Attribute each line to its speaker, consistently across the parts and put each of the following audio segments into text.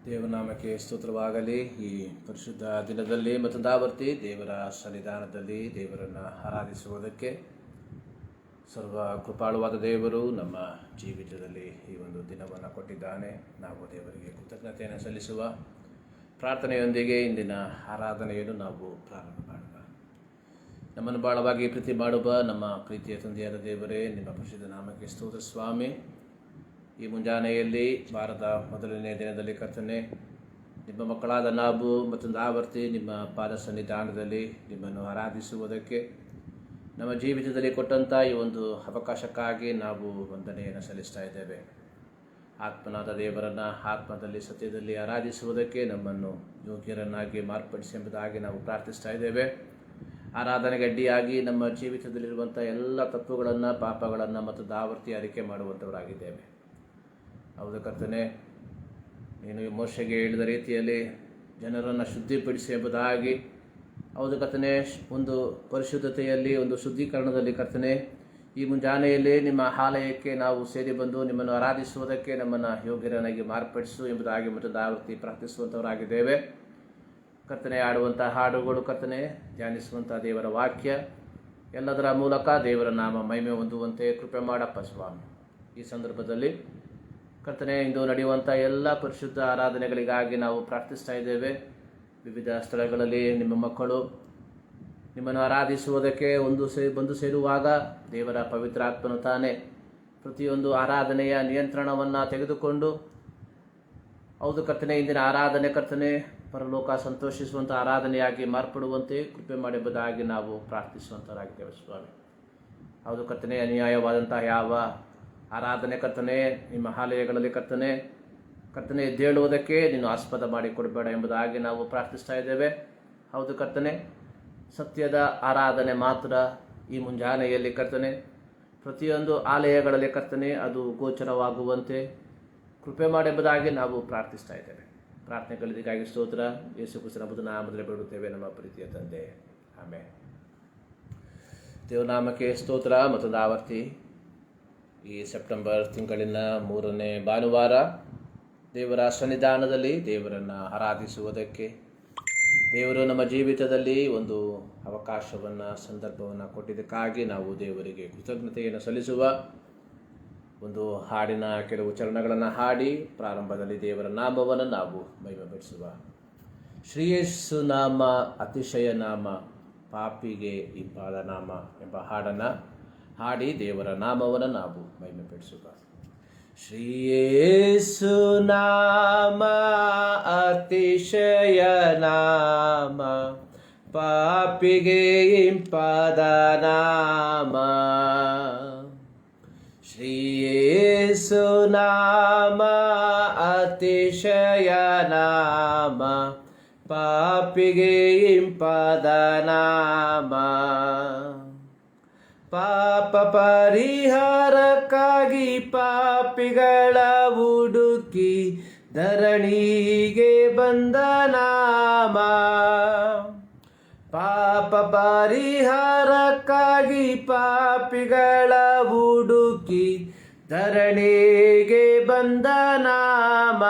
Speaker 1: ದೇವನಾಮಕ್ಕೆ ಸ್ತೋತ್ರವಾಗಲಿ. ಈ ಪರಿಶುದ್ಧ ದಿನದಲ್ಲಿ ಮತ್ತೊಂದಾವರ್ತಿ ದೇವರ ಸನ್ನಿಧಾನದಲ್ಲಿ ದೇವರನ್ನು ಆರಾಧಿಸುವುದಕ್ಕೆ ಸರ್ವ ಕೃಪಾಳುವಾದ ದೇವರು ನಮ್ಮ ಜೀವಿತದಲ್ಲಿ ಈ ಒಂದು ದಿನವನ್ನು ಕೊಟ್ಟಿದ್ದಾನೆ. ನಾವು ದೇವರಿಗೆ ಕೃತಜ್ಞತೆಯನ್ನು ಸಲ್ಲಿಸುವ ಪ್ರಾರ್ಥನೆಯೊಂದಿಗೆ ಇಂದಿನ ಆರಾಧನೆಯನ್ನು ನಾವು ಪ್ರಾರಂಭ ಮಾಡೋಣ. ನಮ್ಮನ್ನು ಬಹಳವಾಗಿ ಪ್ರೀತಿ ಮಾಡುವ ನಮ್ಮ ಪ್ರೀತಿಯ ತಂದೆಯಾದ ದೇವರೇ, ನಿಮ್ಮ ಪರಿಶುದ್ಧ ನಾಮಕ್ಕೆ ಸ್ತೋತ್ರ ಸ್ವಾಮಿ. ಈ ಮುಂಜಾನೆಯಲ್ಲಿ ವಾರದ ಮೊದಲನೇ ದಿನದಲ್ಲಿ ಕರ್ತನೆ, ನಿಮ್ಮ ಮಕ್ಕಳಾದ ನಾವು ಮತ್ತೊಂದು ಆವರ್ತಿ ನಿಮ್ಮ ಪಾದ ಸನ್ನಿಧಾನದಲ್ಲಿ ನಿಮ್ಮನ್ನು ಆರಾಧಿಸುವುದಕ್ಕೆ ನಮ್ಮ ಜೀವಿತದಲ್ಲಿ ಕೊಟ್ಟಂಥ ಈ ಒಂದು ಅವಕಾಶಕ್ಕಾಗಿ ನಾವು ವಂದನೆಯನ್ನು ಸಲ್ಲಿಸ್ತಾ ಇದ್ದೇವೆ. ಆತ್ಮನಾದ ದೇವರನ್ನು ಆತ್ಮದಲ್ಲಿ ಸತ್ಯದಲ್ಲಿ ಆರಾಧಿಸುವುದಕ್ಕೆ ನಮ್ಮನ್ನು ಯೋಗ್ಯರನ್ನಾಗಿ ಮಾರ್ಪಡಿಸಿ ಎಂಬುದಾಗಿ ನಾವು ಪ್ರಾರ್ಥಿಸ್ತಾ ಇದ್ದೇವೆ. ಆರಾಧನೆಗೆ ಅಡ್ಡಿಯಾಗಿ ನಮ್ಮ ಜೀವಿತದಲ್ಲಿರುವಂಥ ಎಲ್ಲ ತಪ್ಪುಗಳನ್ನು, ಪಾಪಗಳನ್ನು ಮತ್ತು ದಾವರ್ತಿ ಅರಿಕೆ ಮಾಡುವಂಥವರಾಗಿದ್ದೇವೆ. ಹೌದು ಕರ್ತನೆ, ನೀನು ಮೋಶೆಗೆ ಹೇಳಿದ ರೀತಿಯಲ್ಲಿ ಜನರನ್ನು ಶುದ್ಧಿಪಡಿಸಿ ಎಂಬುದಾಗಿ, ಹೌದು ಕರ್ತನೆ, ಒಂದು ಪರಿಶುದ್ಧತೆಯಲ್ಲಿ, ಒಂದು ಶುದ್ಧೀಕರಣದಲ್ಲಿ ಕರ್ತನೆ, ಈ ಮುಂಜಾನೆಯಲ್ಲಿ ನಿಮ್ಮ ಆಲಯಕ್ಕೆ ನಾವು ಸೇರಿ ಬಂದು ನಿಮ್ಮನ್ನು ಆರಾಧಿಸುವುದಕ್ಕೆ ನಮ್ಮನ್ನು ಯೋಗ್ಯರನ್ನಾಗಿ ಮಾರ್ಪಡಿಸು ಎಂಬುದಾಗಿ ಮತ್ತು ದಾವರ್ತಿ ಪ್ರಾರ್ಥಿಸುವಂಥವರಾಗಿದ್ದೇವೆ. ಕರ್ತನೆ, ಆಡುವಂಥ ಹಾಡುಗಳು ಕರ್ತನೆ, ಧ್ಯಾನಿಸುವಂಥ ದೇವರ ವಾಕ್ಯ ಎಲ್ಲದರ ಮೂಲಕ ದೇವರ ನಾಮ ಮಹಿಮೆ ಹೊಂದುವಂತೆ ಕೃಪೆ ಮಾಡಪ್ಪ ಸ್ವಾಮಿ. ಈ ಸಂದರ್ಭದಲ್ಲಿ ಕರ್ತನೆ, ಇಂದು ನಡೆಯುವಂಥ ಎಲ್ಲ ಪರಿಶುದ್ಧ ಆರಾಧನೆಗಳಿಗಾಗಿ ನಾವು ಪ್ರಾರ್ಥಿಸ್ತಾ ಇದ್ದೇವೆ. ವಿವಿಧ ಸ್ಥಳಗಳಲ್ಲಿ ನಿಮ್ಮ ಮಕ್ಕಳು ನಿಮ್ಮನ್ನು ಆರಾಧಿಸುವುದಕ್ಕೆ ಬಂದು ಸೇರುವಾಗ ದೇವರ ಪವಿತ್ರಾತ್ಮನು ತಾನೇ ಪ್ರತಿಯೊಂದು ಆರಾಧನೆಯ ನಿಯಂತ್ರಣವನ್ನು ತೆಗೆದುಕೊಂಡು, ಹೌದು ಕರ್ತನೆ, ಇಂದಿನ ಆರಾಧನೆ ಕರ್ತನೆ ಪರಲೋಕ ಸಂತೋಷಿಸುವಂಥ ಆರಾಧನೆಯಾಗಿ ಮಾರ್ಪಡುವಂತೆ ಕೃಪೆ ಮಾಡುವುದಾಗಿ ನಾವು ಪ್ರಾರ್ಥಿಸುವಂಥವರಾಗಿದ್ದೇವೆ ಸ್ವಾಮಿ. ಹೌದು ಕರ್ತನೆ, ಅನ್ಯಾಯವಾದಂಥ ಯಾವ ಆರಾಧನೆ ಕರ್ತನೆ ನಿಮ್ಮ ಆಲಯಗಳಲ್ಲಿ ಕರ್ತನೆ ಎದ್ದೇಳುವುದಕ್ಕೆ ನೀನು ಆಸ್ಪದ ಮಾಡಿ ಕೊಡಬೇಡ ಎಂಬುದಾಗಿ ನಾವು ಪ್ರಾರ್ಥಿಸ್ತಾ ಇದ್ದೇವೆ. ಹೌದು ಕರ್ತನೆ, ಸತ್ಯದ ಆರಾಧನೆ ಮಾತ್ರ ಈ ಮುಂಜಾನೆಯಲ್ಲಿ ಕರ್ತನೆ ಪ್ರತಿಯೊಂದು ಆಲಯಗಳಲ್ಲಿ ಕರ್ತನೆ ಅದು ಗೋಚರವಾಗುವಂತೆ ಕೃಪೆ ಮಾಡೆಂಬುದಾಗಿ ನಾವು ಪ್ರಾರ್ಥಿಸ್ತಾ ಇದ್ದೇವೆ. ಪ್ರಾರ್ಥನೆಗಳಿಗಾಗಿ ಸ್ತೋತ್ರ. ಯೇಸು ಕ್ರಿಸ್ತನ ಮಧುರ ನಾಮದಲ್ಲಿ ಬೇಡುತ್ತೇವೆ ನಮ್ಮ ಪ್ರೀತಿಯ ತಂದೆ, ಆಮೆನ್. ದೇವನಾಮಕ್ಕೆ ಸ್ತೋತ್ರ. ಮತ್ತೊಂದು ಆವರ್ತಿ ಈ ಸೆಪ್ಟೆಂಬರ್ ತಿಂಗಳಿನ 3ನೇ ಭಾನುವಾರ ದೇವರ ಸನ್ನಿಧಾನದಲ್ಲಿ ದೇವರನ್ನು ಆರಾಧಿಸುವುದಕ್ಕೆ ದೇವರು ನಮ್ಮ ಜೀವಿತದಲ್ಲಿ ಒಂದು ಅವಕಾಶವನ್ನು, ಸಂದರ್ಭವನ್ನು ಕೊಟ್ಟಿದ್ದಕ್ಕಾಗಿ ನಾವು ದೇವರಿಗೆ ಕೃತಜ್ಞತೆಯನ್ನು ಸಲ್ಲಿಸುವ ಒಂದು ಹಾಡಿನ ಕೆಲವು ಚರಣಗಳನ್ನು ಹಾಡಿ ಪ್ರಾರಂಭದಲ್ಲಿ ದೇವರ ನಾಮವನ್ನು ನಾವು ಮಹಿಮೆಪಡಿಸುವ. ಶ್ರೀಯೇಸು ನಾಮ ಅತಿಶಯ ನಾಮ, ಪಾಪಿಗೆ ಇಂಪಾದ ನಾಮ ಎಂಬ ಹಾಡನ್ನು ಹಾಡಿ ದೇವರ ನಾಮವನ್ನು ನಾವು ಮಹಿಮೆಪಡಿಸುವ. ಶ್ರೀಯೇಸು ನಾಮ ಅತಿಶಯ ನಾಮ, ಪಾಪಿಗೆ ಇಂಪಾದ ನಾಮ. ಶ್ರೀಯೇಸು ನಾಮ ಅತಿಶಯ ನಾಮ, ಪಾಪಿಗೆ ಇಂಪಾದ ನಾಮ. ಪಾಪ ಪರಿಹಾರಕ್ಕಾಗಿ ಪಾಪಿಗಳ ಹುಡುಕಿ ಧರಣಿಗೆ ಬಂದ ನಾಮ. ಪಾಪ ಪರಿಹಾರಕ್ಕಾಗಿ ಪಾಪಿಗಳ ಹುಡುಕಿ ಧರಣಿಗೆ ಬಂದ ನಾಮ.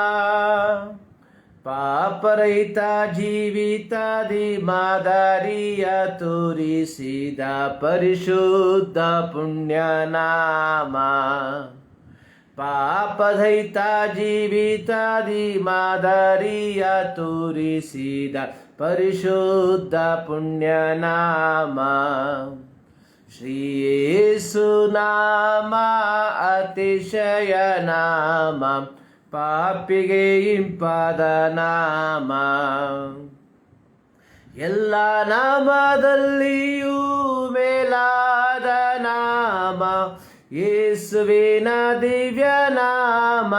Speaker 1: ಪಾಪರಹಿತ ಜೀವಿತಾದಿ ಮಾದರಿಯ ತೋರಿಸಿದ ಪರಿಶುದ್ಧ ಪುಣ್ಯನಾಮ. ಪಾಪರಹಿತ ಜೀವಿತಾದಿ ಮಾದರಿಯ ತೋರಿಸಿದ ಪರಿಶುದ್ಧ ಪುಣ್ಯನಾಮ. ಶ್ರೀಯೇಸು ನಾಮ ಅತಿಶಯ ನಾಮ, ಪಾಪಿಗೆ ಇಂಪಾದ ನಾಮ. ಎಲ್ಲ ನಾಮದಲ್ಲಿಯೂ ಮೇಲಾದ ನಾಮ ಯೇಸುವಿನ ದಿವ್ಯ ನಾಮ.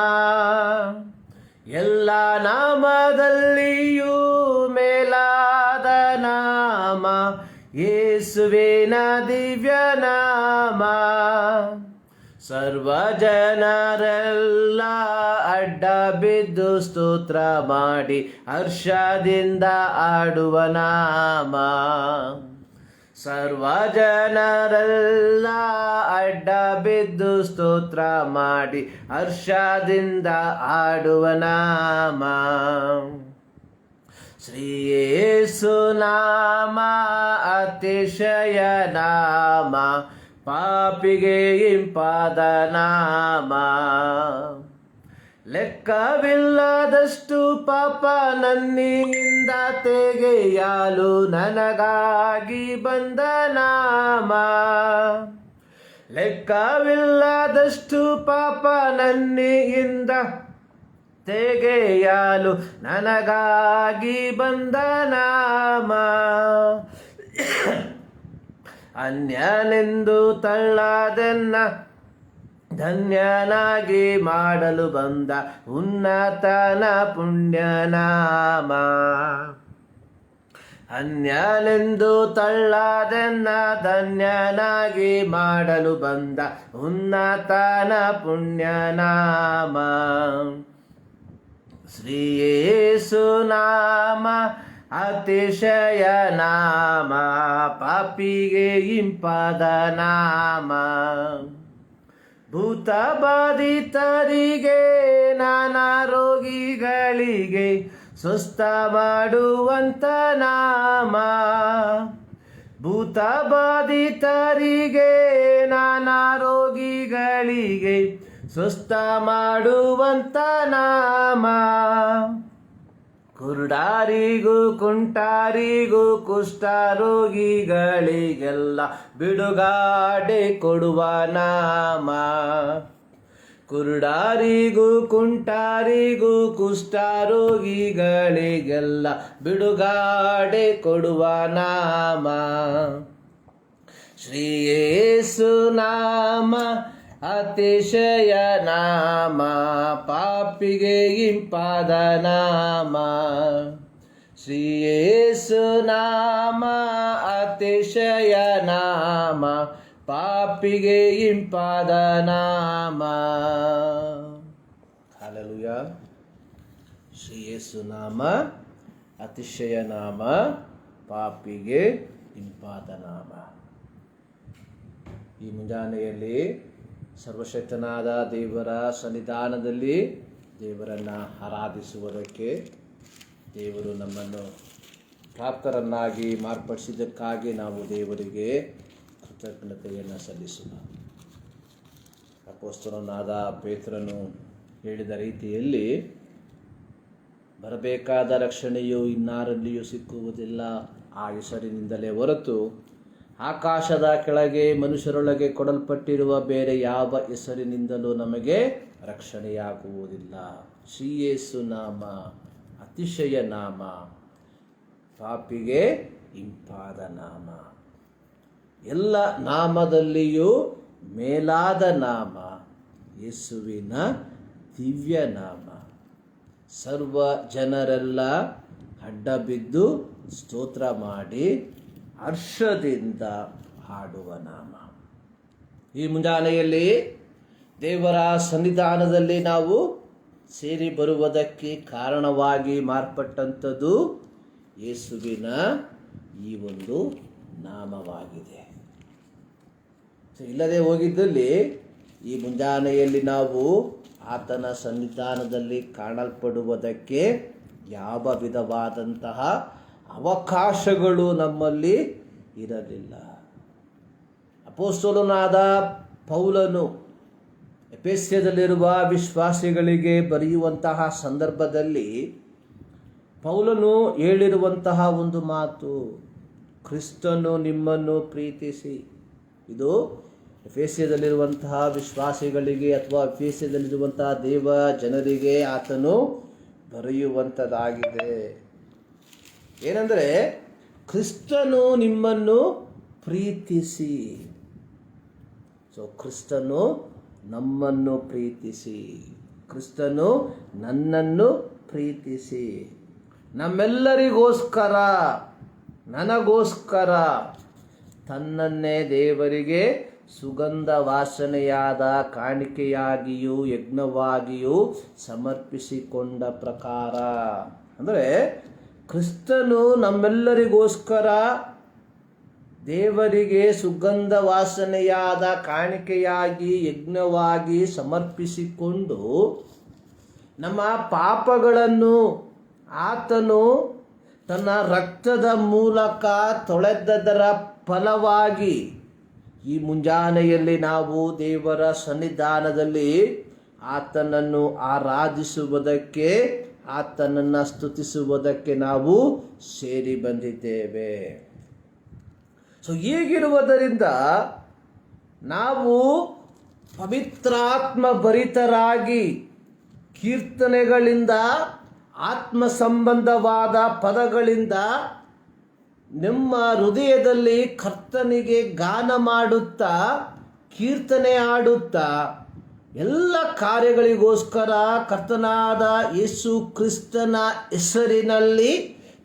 Speaker 1: ಎಲ್ಲ ನಾಮದಲ್ಲಿಯೂ ಮೇಲಾದ ನಾಮ ಯೇಸುವಿನ ದಿವ್ಯ ನಾಮ. ಸರ್ವ ಜನರೆಲ್ಲ ಅಡ್ಡ ಬಿದ್ದು ಸ್ತೋತ್ರ ಮಾಡಿ ಹರ್ಷದಿಂದ ಆಡುವ ನಾಮ. ಸರ್ವ ಜನರೆಲ್ಲ ಅಡ್ಡ ಬಿದ್ದು ಸ್ತೋತ್ರ ಮಾಡಿ ಹರ್ಷದಿಂದ ಹಾಡುವ ನಾಮ ಶ್ರೀ ಯೇಸು ನಾಮ ಅತಿಶಯ ನಾಮ ಪಾಪಿಗೆ ಇಂಪಾದ ನಾಮ ಲೆಕ್ಕವಿಲ್ಲದಷ್ಟು ಪಾಪ ನನ್ನಿಂದ ತೆಗೆಯಲು ನನಗಾಗಿ ಬಂದ ನಾಮ ಲೆಕ್ಕವಿಲ್ಲದಷ್ಟು ಪಾಪ ನನ್ನಿಂದ ತೆಗೆಯಲು ನನಗಾಗಿ ಬಂದ ನಾಮ ಅನ್ಯನೆಂದು ತಳ್ಳದೆನ್ನ ಧನ್ಯನಾಗಿ ಮಾಡಲು ಬಂದ ಉನ್ನತನ ಪುಣ್ಯನಾಮ ಅನ್ಯನೆಂದು ತಳ್ಳದೆನ್ನ ಧನ್ಯನಾಗಿ ಮಾಡಲು ಬಂದ ಉನ್ನತನ ಪುಣ್ಯನಾಮ ಶ್ರೀ ಯೇಸು ನಾಮ ಅತಿಶಯ ನಾಮ ಪಾಪಿಗೆ ಇಂಪಾದ ನಾಮ ಭೂತ ಬಾಧಿತರಿಗೆ ನಾನಾ ರೋಗಿಗಳಿಗೆ ಸ್ವಸ್ಥ ಮಾಡುವಂತ ನಾಮ ಭೂತ ಬಾಧಿತರಿಗೆ ನಾನಾ ರೋಗಿಗಳಿಗೆ ಸ್ವಸ್ಥ ಮಾಡುವಂತ ನಾಮ ಕುರುಡಾರಿಗೂ ಕುಂಟಾರಿಗೂ ಕುಷ್ಠರೋಗಿಗಳಿಗೆಲ್ಲ ಬಿಡುಗಡೆ ಕೊಡುವ ನಾಮ ಕುರುಡಾರಿಗೂ ಕುಂಟಾರಿಗೂ ಕುಷ್ಠರೋಗಿಗಳಿಗೆಲ್ಲ ಬಿಡುಗಡೆ ಕೊಡುವ ನಾಮ ಶ್ರೀ ಯೇಸು ನಾಮ ಅತಿಶಯ ನಾಮ ಪಾಪಿಗೆ ಇಂಪಾದ ನಾಮ ಶ್ರೀ ಯೇಸು ನಾಮ ಅತಿಶಯ ನಾಮ ಪಾಪಿಗೆ ಇಂಪಾದ ನಾಮ ಹಲ್ಲೆಲೂಯಾ ಶ್ರೀ ಯೇಸು ನಾಮ ಅತಿಶಯ ನಾಮ ಪಾಪಿಗೆ ಇಂಪಾದ ನಾಮ ಈ ಮುಂಜಾನೆಯಲ್ಲಿ ಸರ್ವಶಕ್ತನಾದ ದೇವರ ಸನ್ನಿಧಾನದಲ್ಲಿ ದೇವರನ್ನು ಆರಾಧಿಸುವುದಕ್ಕೆ ದೇವರು ನಮ್ಮನ್ನು ಪ್ರಾಪ್ತರನ್ನಾಗಿ ಮಾರ್ಪಡಿಸಿದ್ದಕ್ಕಾಗಿ ನಾವು ದೇವರಿಗೆ ಕೃತಜ್ಞತೆಯನ್ನು ಸಲ್ಲಿಸೋಣ. ಅಪೊಸ್ತಲನಾದ ಪೇತ್ರನು ಹೇಳಿದ ರೀತಿಯಲ್ಲಿ ಬರಬೇಕಾದ ರಕ್ಷಣೆಯು ಇನ್ನಾರಲ್ಲಿಯೂ ಸಿಕ್ಕುವುದಿಲ್ಲ, ಆ ಹೆಸರಿನಿಂದಲೇ ಹೊರತು ಆಕಾಶದ ಕೆಳಗೆ ಮನುಷ್ಯರೊಳಗೆ ಕೊಡಲ್ಪಟ್ಟಿರುವ ಬೇರೆ ಯಾವ ಹೆಸರಿನಿಂದಲೂ ನಮಗೆ ರಕ್ಷಣೆಯಾಗುವುದಿಲ್ಲ. ಶ್ರೀ ಯೇಸು ನಾಮ ಅತಿಶಯ ನಾಮ ಪಾಪಿಗೆ ಇಂಪಾದ ನಾಮ, ಎಲ್ಲ ನಾಮದಲ್ಲಿಯೂ ಮೇಲಾದ ನಾಮ ಯೇಸುವಿನ ದಿವ್ಯ ನಾಮ. ಸರ್ವ ಜನರೆಲ್ಲ ಅಡ್ಡಬಿದ್ದು ಸ್ತೋತ್ರ ಮಾಡಿ ಹರ್ಷದಿಂದ ಹಾಡುವ ನಾಮ. ಈ ಮುಂಜಾನೆಯಲ್ಲಿ ದೇವರ ಸನ್ನಿಧಾನದಲ್ಲಿ ನಾವು ಸೇರಿ ಬರುವುದಕ್ಕೆ ಕಾರಣವಾಗಿ ಮಾರ್ಪಟ್ಟಂಥದ್ದು ಯೇಸುವಿನ ಈ ಒಂದು ನಾಮವಾಗಿದೆ. ಇಲ್ಲದೆ ಹೋಗಿದ್ದಲ್ಲಿ ಈ ಮುಂಜಾನೆಯಲ್ಲಿ ನಾವು ಆತನ ಸನ್ನಿಧಾನದಲ್ಲಿ ಕಾಣಲ್ಪಡುವುದಕ್ಕೆ ಯಾವ ವಿಧವಾದಂತಹ ಅವಕಾಶಗಳು ನಮ್ಮಲ್ಲಿ ಇರಲಿಲ್ಲ. ಅಪೊಸ್ತಲನಾದ ಪೌಲನು ಎಫೆಸದಲ್ಲಿರುವ ವಿಶ್ವಾಸಿಗಳಿಗೆ ಬರೆಯುವಂತಹ ಸಂದರ್ಭದಲ್ಲಿ ಪೌಲನು ಹೇಳಿರುವಂತಹ ಒಂದು ಮಾತು, ಕ್ರಿಸ್ತನು ನಿಮ್ಮನ್ನು ಪ್ರೀತಿಸಿ. ಇದು ಎಫೆಸದಲ್ಲಿರುವಂತಹ ವಿಶ್ವಾಸಿಗಳಿಗೆ ಅಥವಾ ಎಫೆಸದಲ್ಲಿರುವಂತಹ ದೇವ ಜನರಿಗೆ ಆತನು ಬರೆಯುವಂಥದ್ದಾಗಿದೆ. ಏನಂದರೆ ಕ್ರಿಸ್ತನು ನಿಮ್ಮನ್ನು ಪ್ರೀತಿಸಿ. ಸೊ ಕ್ರಿಸ್ತನು ನಮ್ಮನ್ನು ಪ್ರೀತಿಸಿ, ಕ್ರಿಸ್ತನು ನನ್ನನ್ನು ಪ್ರೀತಿಸಿ, ನಮ್ಮೆಲ್ಲರಿಗೋಸ್ಕರ ನನಗೋಸ್ಕರ ತನ್ನನ್ನೇ ದೇವರಿಗೆ ಸುಗಂಧ ವಾಸನೆಯಾದ ಕಾಣಿಕೆಯಾಗಿಯೂ ಯಜ್ಞವಾಗಿಯೂ ಸಮರ್ಪಿಸಿಕೊಂಡ ಪ್ರಕಾರ. ಅಂದರೆ ಕ್ರಿಸ್ತನು ನಮ್ಮೆಲ್ಲರಿಗೋಸ್ಕರ ದೇವರಿಗೆ ಸುಗಂಧ ವಾಸನೆಯಾದ ಕಾಣಿಕೆಯಾಗಿ ಯಜ್ಞವಾಗಿ ಸಮರ್ಪಿಸಿಕೊಂಡು ನಮ್ಮ ಪಾಪಗಳನ್ನು ಆತನು ತನ್ನ ರಕ್ತದ ಮೂಲಕ ತೊಳೆದದರ ಫಲವಾಗಿ ಈ ಮುಂಜಾನೆಯಲ್ಲಿ ನಾವು ದೇವರ ಸನ್ನಿಧಾನದಲ್ಲಿ ಆತನನ್ನು ಆರಾಧಿಸುವುದಕ್ಕೆ, ಆತನನ್ನು ಸ್ತುತಿಸುವುದಕ್ಕೆ ನಾವು ಸೇರಿ ಬಂದಿದ್ದೇವೆ. ಸೊ ಹೀಗಿರುವುದರಿಂದ ನಾವು ಪವಿತ್ರಾತ್ಮ ಭರಿತರಾಗಿ ಕೀರ್ತನೆಗಳಿಂದ, ಆತ್ಮ ಸಂಬಂಧವಾದ ಪದಗಳಿಂದ ನಿಮ್ಮ ಹೃದಯದಲ್ಲಿ ಕರ್ತನಿಗೆ ಗಾನ ಮಾಡುತ್ತಾ, ಕೀರ್ತನೆ ಆಡುತ್ತಾ, ಎಲ್ಲ ಕಾರ್ಯಗಳಿಗೋಸ್ಕರ ಕರ್ತನಾದ ಯೇಸು ಕ್ರಿಸ್ತನ ಹೆಸರಿನಲ್ಲಿ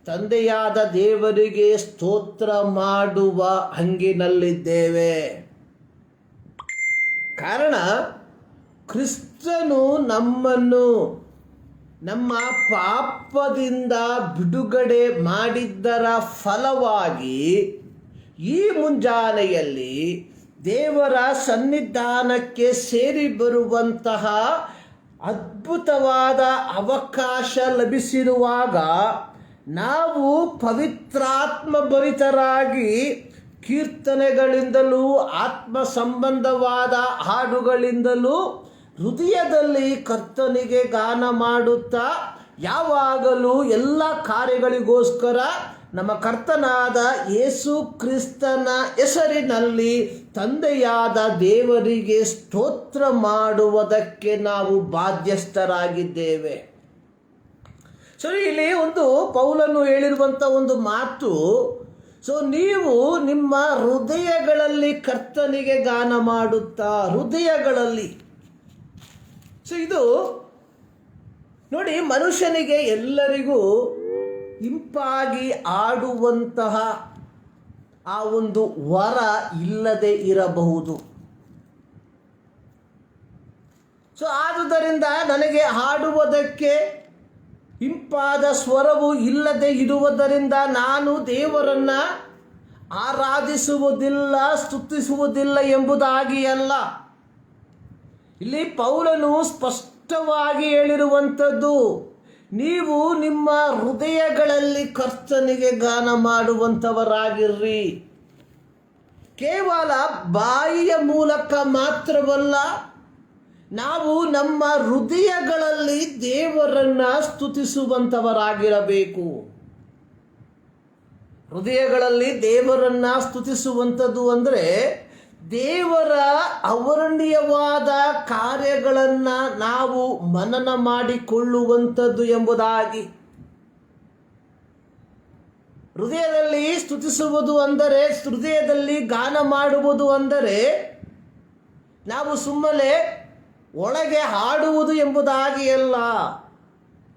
Speaker 1: ತಂದೆಯಾದ ದೇವರಿಗೆ ಸ್ತೋತ್ರ ಮಾಡುವ ಹಂಗಿನಲ್ಲಿದ್ದೇವೆ. ಕಾರಣ ಕ್ರಿಸ್ತನು ನಮ್ಮನ್ನು ನಮ್ಮ ಪಾಪದಿಂದ ಬಿಡುಗಡೆ ಮಾಡಿದ್ದರ ಫಲವಾಗಿ ಈ ಮುಂಜಾನೆಯಲ್ಲಿ ದೇವರ ಸನ್ನಿಧಾನಕ್ಕೆ ಸೇರಿ ಬರುವಂತಹ ಅದ್ಭುತವಾದ ಅವಕಾಶ ಲಭಿಸಿರುವಾಗ ನಾವು ಪವಿತ್ರಾತ್ಮ ಭರಿತರಾಗಿ ಕೀರ್ತನೆಗಳಿಂದಲೂ ಆತ್ಮ ಸಂಬಂಧವಾದ ಹಾಡುಗಳಿಂದಲೂ ಹೃದಯದಲ್ಲಿ ಕರ್ತನಿಗೆ ಗಾನ ಮಾಡುತ್ತಾ ಯಾವಾಗಲೂ ಎಲ್ಲ ಕಾರ್ಯಗಳಿಗೋಸ್ಕರ ನಮ್ಮ ಕರ್ತನಾದ ಯೇಸು ಕ್ರಿಸ್ತನ ಹೆಸರಿನಲ್ಲಿ ತಂದೆಯಾದ ದೇವರಿಗೆ ಸ್ತೋತ್ರ ಮಾಡುವುದಕ್ಕೆ ನಾವು ಬಾಧ್ಯಸ್ಥರಾಗಿದ್ದೇವೆ. ಇಲ್ಲಿ ಒಂದು ಪೌಲನು ಹೇಳಿರುವಂಥ ಒಂದು ಮಾತು, ನೀವು ನಿಮ್ಮ ಹೃದಯಗಳಲ್ಲಿ ಕರ್ತನಿಗೆ ಗಾನ ಮಾಡುತ್ತಾ, ಹೃದಯಗಳಲ್ಲಿ. ಇದು ನೋಡಿ, ಮನುಷ್ಯನಿಗೆ ಎಲ್ಲರಿಗೂ ಇಂಪಾಗಿ ಆಡುವಂತಹ ಆ ಒಂದು ವರ ಇಲ್ಲದೆ ಇರಬಹುದು. ಆದುದರಿಂದ ನನಗೆ ಹಾಡುವುದಕ್ಕೆ ಇಂಪಾದ ಸ್ವರವು ಇಲ್ಲದೆ ಇರುವುದರಿಂದ ನಾನು ದೇವರನ್ನು ಆರಾಧಿಸುವುದಿಲ್ಲ, ಸ್ತುತಿಸುವುದಿಲ್ಲ ಎಂಬುದಾಗಿ ಅಲ್ಲ. ಇಲ್ಲಿ ಪೌಲನು ಸ್ಪಷ್ಟವಾಗಿ ಹೇಳಿರುವಂಥದ್ದು, ನೀವು ನಿಮ್ಮ ಹೃದಯಗಳಲ್ಲಿ ಕರ್ತನಿಗೆ ಗಾನ ಮಾಡುವಂಥವರಾಗಿರ್ರಿ. ಕೇವಲ ಬಾಯಿಯ ಮೂಲಕ ಮಾತ್ರವಲ್ಲ, ನಾವು ನಮ್ಮ ಹೃದಯಗಳಲ್ಲಿ ದೇವರನ್ನು ಸ್ತುತಿಸುವಂಥವರಾಗಿರಬೇಕು. ಹೃದಯಗಳಲ್ಲಿ ದೇವರನ್ನು ಸ್ತುತಿಸುವಂಥದ್ದು ಅಂದರೆ ದೇವರ ಅವರ್ಣೀಯವಾದ ಕಾರ್ಯಗಳನ್ನು ನಾವು ಮನನ ಮಾಡಿಕೊಳ್ಳುವಂಥದ್ದು ಎಂಬುದಾಗಿ. ಹೃದಯದಲ್ಲಿ ಸ್ತುತಿಸುವುದು ಅಂದರೆ, ಹೃದಯದಲ್ಲಿ ಗಾನ ಮಾಡುವುದು ಅಂದರೆ ನಾವು ಸುಮ್ಮನೆ ಒಳಗೆ ಹಾಡುವುದು ಎಂಬುದಾಗಿ ಅಲ್ಲ.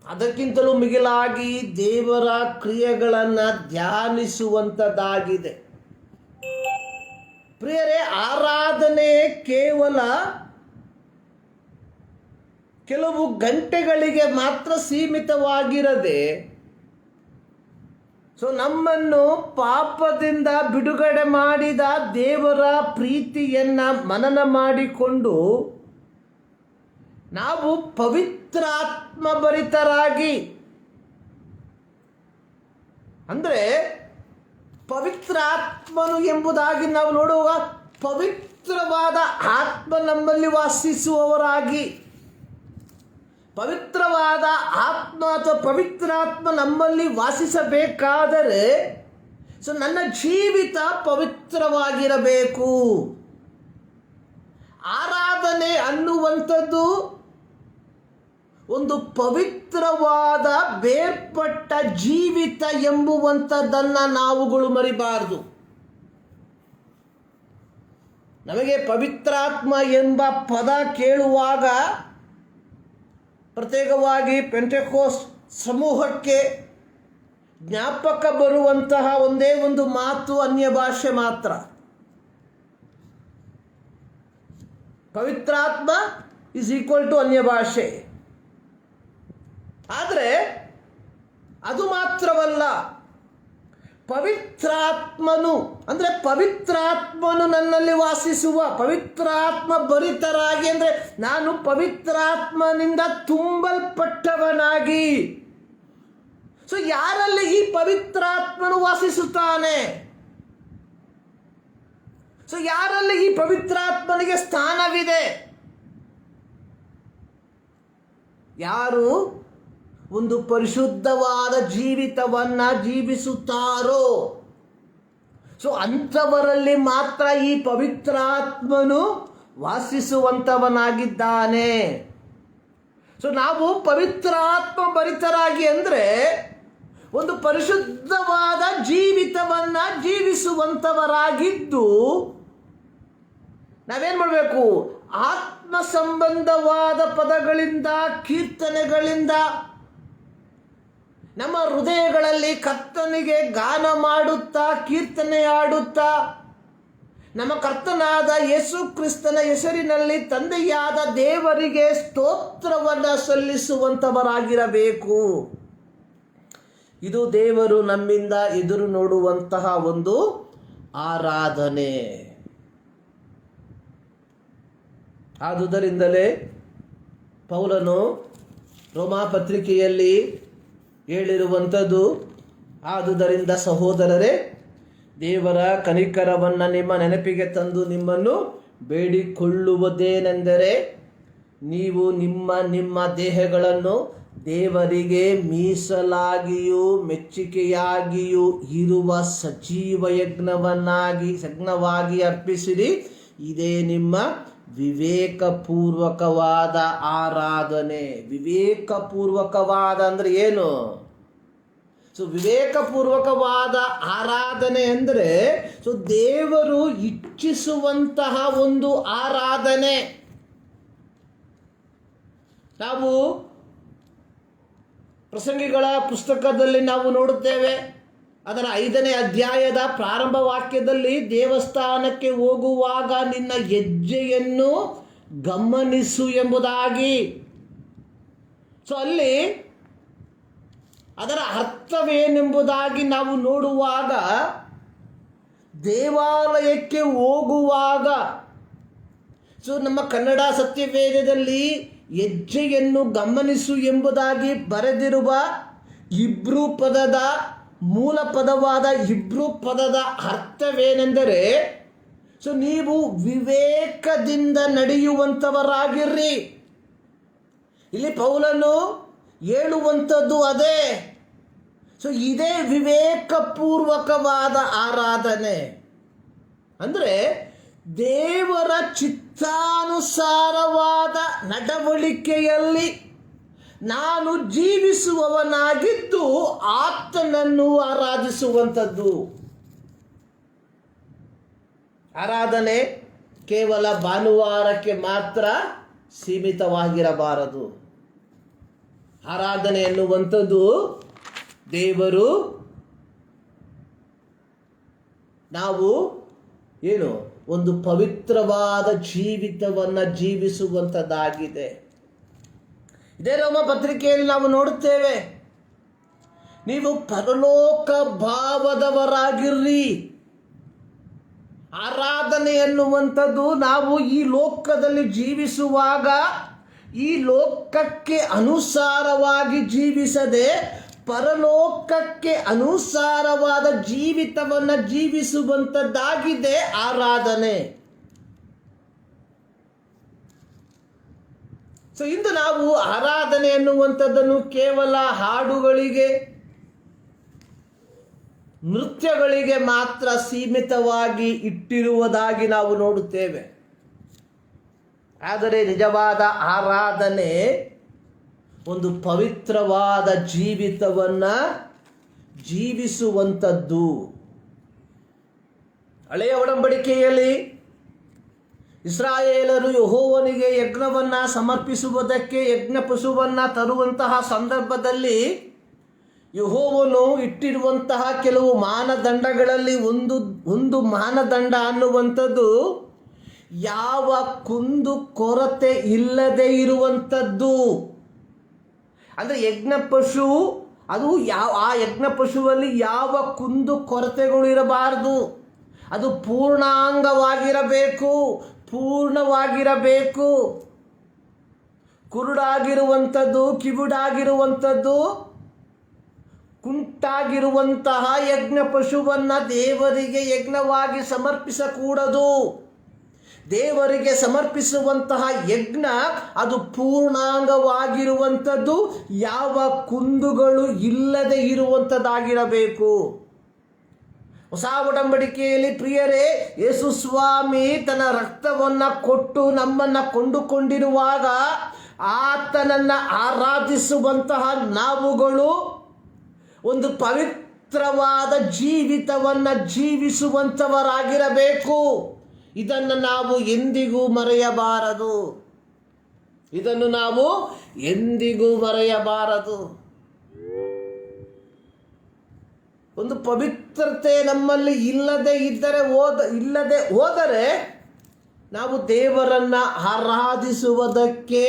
Speaker 1: ಅದಕ್ಕಿಂತಲೂ ಮಿಗಿಲಾಗಿ ದೇವರ ಕ್ರಿಯೆಗಳನ್ನು ಧ್ಯಾನಿಸುವಂಥದ್ದಾಗಿದೆ. ಪ್ರಿಯರೇ, ಆರಾಧನೆ ಕೇವಲ ಕೆಲವು ಗಂಟೆಗಳಿಗೆ ಮಾತ್ರ ಸೀಮಿತವಾಗಿರದೆ, ನಮ್ಮನ್ನು ಪಾಪದಿಂದ ಬಿಡುಗಡೆ ಮಾಡಿದ ದೇವರ ಪ್ರೀತಿಯನ್ನು ಮನನ ಮಾಡಿಕೊಂಡು ನಾವು ಪವಿತ್ರಾತ್ಮ ಭರಿತರಾಗಿ, ಅಂದರೆ ಪವಿತ್ರಾತ್ಮನು ಎಂಬುದಾಗಿ ನಾವು ನೋಡುವಾಗ ಪವಿತ್ರವಾದ ಆತ್ಮ ನಮ್ಮಲ್ಲಿ ವಾಸಿಸುವವರಾಗಿ, ಪವಿತ್ರವಾದ ಆತ್ಮ ಅಥವಾ ಪವಿತ್ರಾತ್ಮ ನಮ್ಮಲ್ಲಿ ವಾಸಿಸಬೇಕಾದರೆ ನನ್ನ ಜೀವಿತ ಪವಿತ್ರವಾಗಿರಬೇಕು. ಆರಾಧನೆ ಅನ್ನುವಂಥದ್ದು ಒಂದು ಪವಿತ್ರವಾದ ಬೇರ್ಪಟ್ಟ ಜೀವಿತ ಎಂಬುವಂಥದ್ದನ್ನು ನಾವುಗಳು ಮರಿಬಾರದು. ನಮಗೆ ಪವಿತ್ರಾತ್ಮ ಎಂಬ ಪದ ಕೇಳುವಾಗ ಪ್ರತ್ಯೇಕವಾಗಿ ಪೆಂಟೆಕೋಸ್ಟ್ ಸಮೂಹಕ್ಕೆ ಜ್ಞಾಪಕ ಬರುವಂತಹ ಒಂದೇ ಒಂದು ಮಾತು ಅನ್ಯ ಭಾಷೆ ಮಾತ್ರ. ಪವಿತ್ರಾತ್ಮ ಈಸ್ ಈಕ್ವಲ್ ಟು ಅನ್ಯ ಭಾಷೆ. ಆದರೆ ಅದು ಮಾತ್ರವಲ್ಲ, ಪವಿತ್ರಾತ್ಮನು ಅಂದರೆ ಪವಿತ್ರಾತ್ಮನು ನನ್ನಲ್ಲಿ ವಾಸಿಸುವ, ಪವಿತ್ರಾತ್ಮ ಭರಿತರಾಗಿ ಅಂದರೆ ನಾನು ಪವಿತ್ರಾತ್ಮನಿಂದ ತುಂಬಲ್ಪಟ್ಟವನಾಗಿ. ಸೊ ಯಾರಲ್ಲಿ ಈ ಪವಿತ್ರಾತ್ಮನು ವಾಸಿಸುತ್ತಾನೆ? ಸೊ ಯಾರಲ್ಲಿ ಈ ಪವಿತ್ರಾತ್ಮನಿಗೆ ಸ್ಥಾನವಿದೆ? ಯಾರು ಒಂದು ಪರಿಶುದ್ಧವಾದ ಜೀವಿತವನ್ನ ಜೀವಿಸುತ್ತಾರೋ, ಸೊ ಅಂಥವರಲ್ಲಿ ಮಾತ್ರ ಈ ಪವಿತ್ರಾತ್ಮನು ವಾಸಿಸುವಂಥವನಾಗಿದ್ದಾನೆ. ಸೊ ನಾವು ಪವಿತ್ರಾತ್ಮ ಭರಿತರಾಗಿ ಅಂದರೆ ಒಂದು ಪರಿಶುದ್ಧವಾದ ಜೀವಿತವನ್ನ ಜೀವಿಸುವಂಥವರಾಗಿದ್ದು ನಾವೇನು ಮಾಡಬೇಕು? ಆತ್ಮ ಸಂಬಂಧವಾದ ಪದಗಳಿಂದ, ಕೀರ್ತನೆಗಳಿಂದ ನಮ್ಮ ಹೃದಯಗಳಲ್ಲಿ ಕರ್ತನಿಗೆ ಗಾನ ಮಾಡುತ್ತಾ, ಕೀರ್ತನೆ ಆಡುತ್ತಾ, ನಮ್ಮ ಕರ್ತನಾದ ಯೇಸು ಕ್ರಿಸ್ತನ ಹೆಸರಿನಲ್ಲಿ ತಂದೆಯಾದ ದೇವರಿಗೆ ಸ್ತೋತ್ರವನ್ನು ಸಲ್ಲಿಸುವಂಥವರಾಗಿರಬೇಕು. ಇದು ದೇವರು ನಮ್ಮಿಂದ ಎದುರು ನೋಡುವಂತಹ ಒಂದು ಆರಾಧನೆ. ಆದುದರಿಂದಲೇ ಪೌಲನು ರೋಮಾಪತ್ರಿಕೆಯಲ್ಲಿ ಹೇಳಿರುವಂಥದ್ದು, ಆದುದರಿಂದ ಸಹೋದರರೇ, ದೇವರ ಕನಿಕರವನ್ನು ನಿಮ್ಮ ನೆನಪಿಗೆ ತಂದು ನಿಮ್ಮನ್ನು ಬೇಡಿಕೊಳ್ಳುವುದೇನೆಂದರೆ, ನೀವು ನಿಮ್ಮ ನಿಮ್ಮ ದೇಹಗಳನ್ನು ದೇವರಿಗೆ ಮೀಸಲಾಗಿಯೂ ಮೆಚ್ಚುಗೆಯಾಗಿಯೂ ಇರುವ ಸಜೀವ ಯಜ್ಞವಾಗಿ ಅರ್ಪಿಸಿರಿ. ಇದೇ ನಿಮ್ಮ ವಿವೇಕಪೂರ್ವಕವಾದ ಆರಾಧನೆ. ವಿವೇಕಪೂರ್ವಕವಾದ ಅಂದರೆ ಏನು? ಸೊ ವಿವೇಕಪೂರ್ವಕವಾದ ಆರಾಧನೆ ಅಂದರೆ ಸೊ ದೇವರು ಇಚ್ಛಿಸುವಂತಹ ಒಂದು ಆರಾಧನೆ. ನಾವು ಪ್ರಸಂಗಿಗಳ ಪುಸ್ತಕದಲ್ಲಿ ನಾವು ನೋಡುತ್ತೇವೆ, ಅದರ 5ನೇ ಅಧ್ಯಾಯದ ಪ್ರಾರಂಭ ವಾಕ್ಯದಲ್ಲಿ, ದೇವಸ್ಥಾನಕ್ಕೆ ಹೋಗುವಾಗ ನಿನ್ನ ಹೆಜ್ಜೆಯನ್ನು ಗಮನಿಸು ಎಂಬುದಾಗಿ. ಸೊ ಅಲ್ಲಿ ಅದರ ಅರ್ಥವೇನೆಂಬುದಾಗಿ ನಾವು ನೋಡುವಾಗ, ದೇವಾಲಯಕ್ಕೆ ಹೋಗುವಾಗ, ಸೊ ನಮ್ಮ ಕನ್ನಡ ಸತ್ಯವೇದದಲ್ಲಿ ಹೆಜ್ಜೆಯನ್ನು ಗಮನಿಸು ಎಂಬುದಾಗಿ ಬರೆದಿರುವ ಇಬ್ರೂ ಪದದ ಮೂಲ ಪದವಾದ ಇಬ್ರೂ ಪದದ ಅರ್ಥವೇನೆಂದರೆ, ಸೊ ನೀವು ವಿವೇಕದಿಂದ ನಡೆಯುವಂಥವರಾಗಿರ್ರಿ. ಇಲ್ಲಿ ಪೌಲನು ಹೇಳುವಂಥದ್ದು ಅದೇ. ಸೊ ಇದೇ ವಿವೇಕಪೂರ್ವಕವಾದ ಆರಾಧನೆ. ಅಂದರೆ ದೇವರ ಚಿತ್ತಾನುಸಾರವಾದ ನಡವಳಿಕೆಯಲ್ಲಿ ನಾನು ಜೀವಿಸುವವನಾಗಿದ್ದು ಆತನನ್ನು ಆರಾಧಿಸುವಂಥದ್ದು. ಆರಾಧನೆ ಕೇವಲ ಭಾನುವಾರಕ್ಕೆ ಮಾತ್ರ ಸೀಮಿತವಾಗಿರಬಾರದು. ಆರಾಧನೆ ಎನ್ನುವಂಥದ್ದು ದೇವರು ನಾವು ಏನು ಒಂದು ಪವಿತ್ರವಾದ ಜೀವಿತವನ್ನು ಜೀವಿಸುವಂಥದ್ದಾಗಿದೆ. ಇದೇ ರೋಮ ಪತ್ರಿಕೆಯಲ್ಲಿ ನಾವು ನೋಡುತ್ತೇವೆ, ನೀವು ಪರಲೋಕ ಭಾವದವರಾಗಿರ್ರಿ. ಆರಾಧನೆ ಎನ್ನುವಂಥದ್ದು ನಾವು ಈ ಲೋಕದಲ್ಲಿ ಜೀವಿಸುವಾಗ ಈ ಲೋಕಕ್ಕೆ ಅನುಸಾರವಾಗಿ ಜೀವಿಸದೆ ಪರಲೋಕಕ್ಕೆ ಅನುಸಾರವಾದ ಜೀವಿತವನ್ನು ಜೀವಿಸುವಂಥದ್ದಾಗಿದೆ ಆರಾಧನೆ. ಸೊ ಇಂದು ನಾವು ಆರಾಧನೆ ಎನ್ನುವಂಥದ್ದನ್ನು ಕೇವಲ ಹಾಡುಗಳಿಗೆ, ನೃತ್ಯಗಳಿಗೆ ಮಾತ್ರ ಸೀಮಿತವಾಗಿ ಇಟ್ಟಿರುವುದಾಗಿ ನಾವು ನೋಡುತ್ತೇವೆ. ಆದರೆ ನಿಜವಾದ ಆರಾಧನೆ ಒಂದು ಪವಿತ್ರವಾದ ಜೀವಿತವನ್ನು ಜೀವಿಸುವಂಥದ್ದು. ಹಳೆಯ ಒಡಂಬಡಿಕೆಯಲ್ಲಿ ಇಸ್ರಾಯೇಲರು ಯೆಹೋವನಿಗೆ ಯಜ್ಞವನ್ನು ಸಮರ್ಪಿಸುವುದಕ್ಕೆ ಯಜ್ಞ ಪಶುವನ್ನು ತರುವಂತಹ ಸಂದರ್ಭದಲ್ಲಿ ಯೆಹೋವನು ಇಟ್ಟಿರುವಂತಹ ಕೆಲವು ಮಾನದಂಡಗಳಲ್ಲಿ ಒಂದು ಮಾನದಂಡ ಅನ್ನುವಂಥದ್ದು ಯಾವ ಕುಂದು ಕೊರತೆ ಇಲ್ಲದೆ ಇರುವಂಥದ್ದು. ಅಂದರೆ ಯಜ್ಞ ಪಶು ಅದು ಆ ಯಜ್ಞ ಪಶುವಲ್ಲಿ ಯಾವ ಕುಂದು ಕೊರತೆಗಳು ಇರಬಾರದು. ಅದು ಪೂರ್ಣಾಂಗವಾಗಿರಬೇಕು, ಪೂರ್ಣವಾಗಿರಬೇಕು. ಕುರುಡಾಗಿರುವಂಥದ್ದು, ಕಿವುಡಾಗಿರುವಂಥದ್ದು, ಕುಂಟಾಗಿರುವಂತಹ ಯಜ್ಞ ಪಶುವನ್ನು ದೇವರಿಗೆ ಯಜ್ಞವಾಗಿ ಸಮರ್ಪಿಸಕೂಡದು. ದೇವರಿಗೆ ಸಮರ್ಪಿಸುವಂತಹ ಯಜ್ಞ ಅದು ಪೂರ್ಣಾಂಗವಾಗಿರುವಂಥದ್ದು, ಯಾವ ಕುಂದುಗಳು ಇಲ್ಲದೆ ಇರುವಂಥದ್ದಾಗಿರಬೇಕು. ಹೊಸ ಒಡಂಬಡಿಕೆಯಲ್ಲಿ ಪ್ರಿಯರೇ, ಯೇಸು ಸ್ವಾಮಿ ತನ್ನ ರಕ್ತವನ್ನು ಕೊಟ್ಟು ನಮ್ಮನ್ನು ಕೊಂಡುಕೊಂಡಿರುವಾಗ ಆತನನ್ನು ಆರಾಧಿಸುವಂತಹ ನಾವುಗಳು ಒಂದು ಪವಿತ್ರವಾದ ಜೀವಿತವನ್ನು ಜೀವಿಸುವಂಥವರಾಗಿರಬೇಕು. ಇದನ್ನು ನಾವು ಎಂದಿಗೂ ಮರೆಯಬಾರದು. ಇದನ್ನು ನಾವು ಎಂದಿಗೂ ಮರೆಯಬಾರದು. ಒಂದು ಪವಿತ್ರತೆ ನಮ್ಮಲ್ಲಿ ಇಲ್ಲದೆ ಹೋದರೆ ನಾವು ದೇವರನ್ನು ಆರಾಧಿಸುವುದಕ್ಕೆ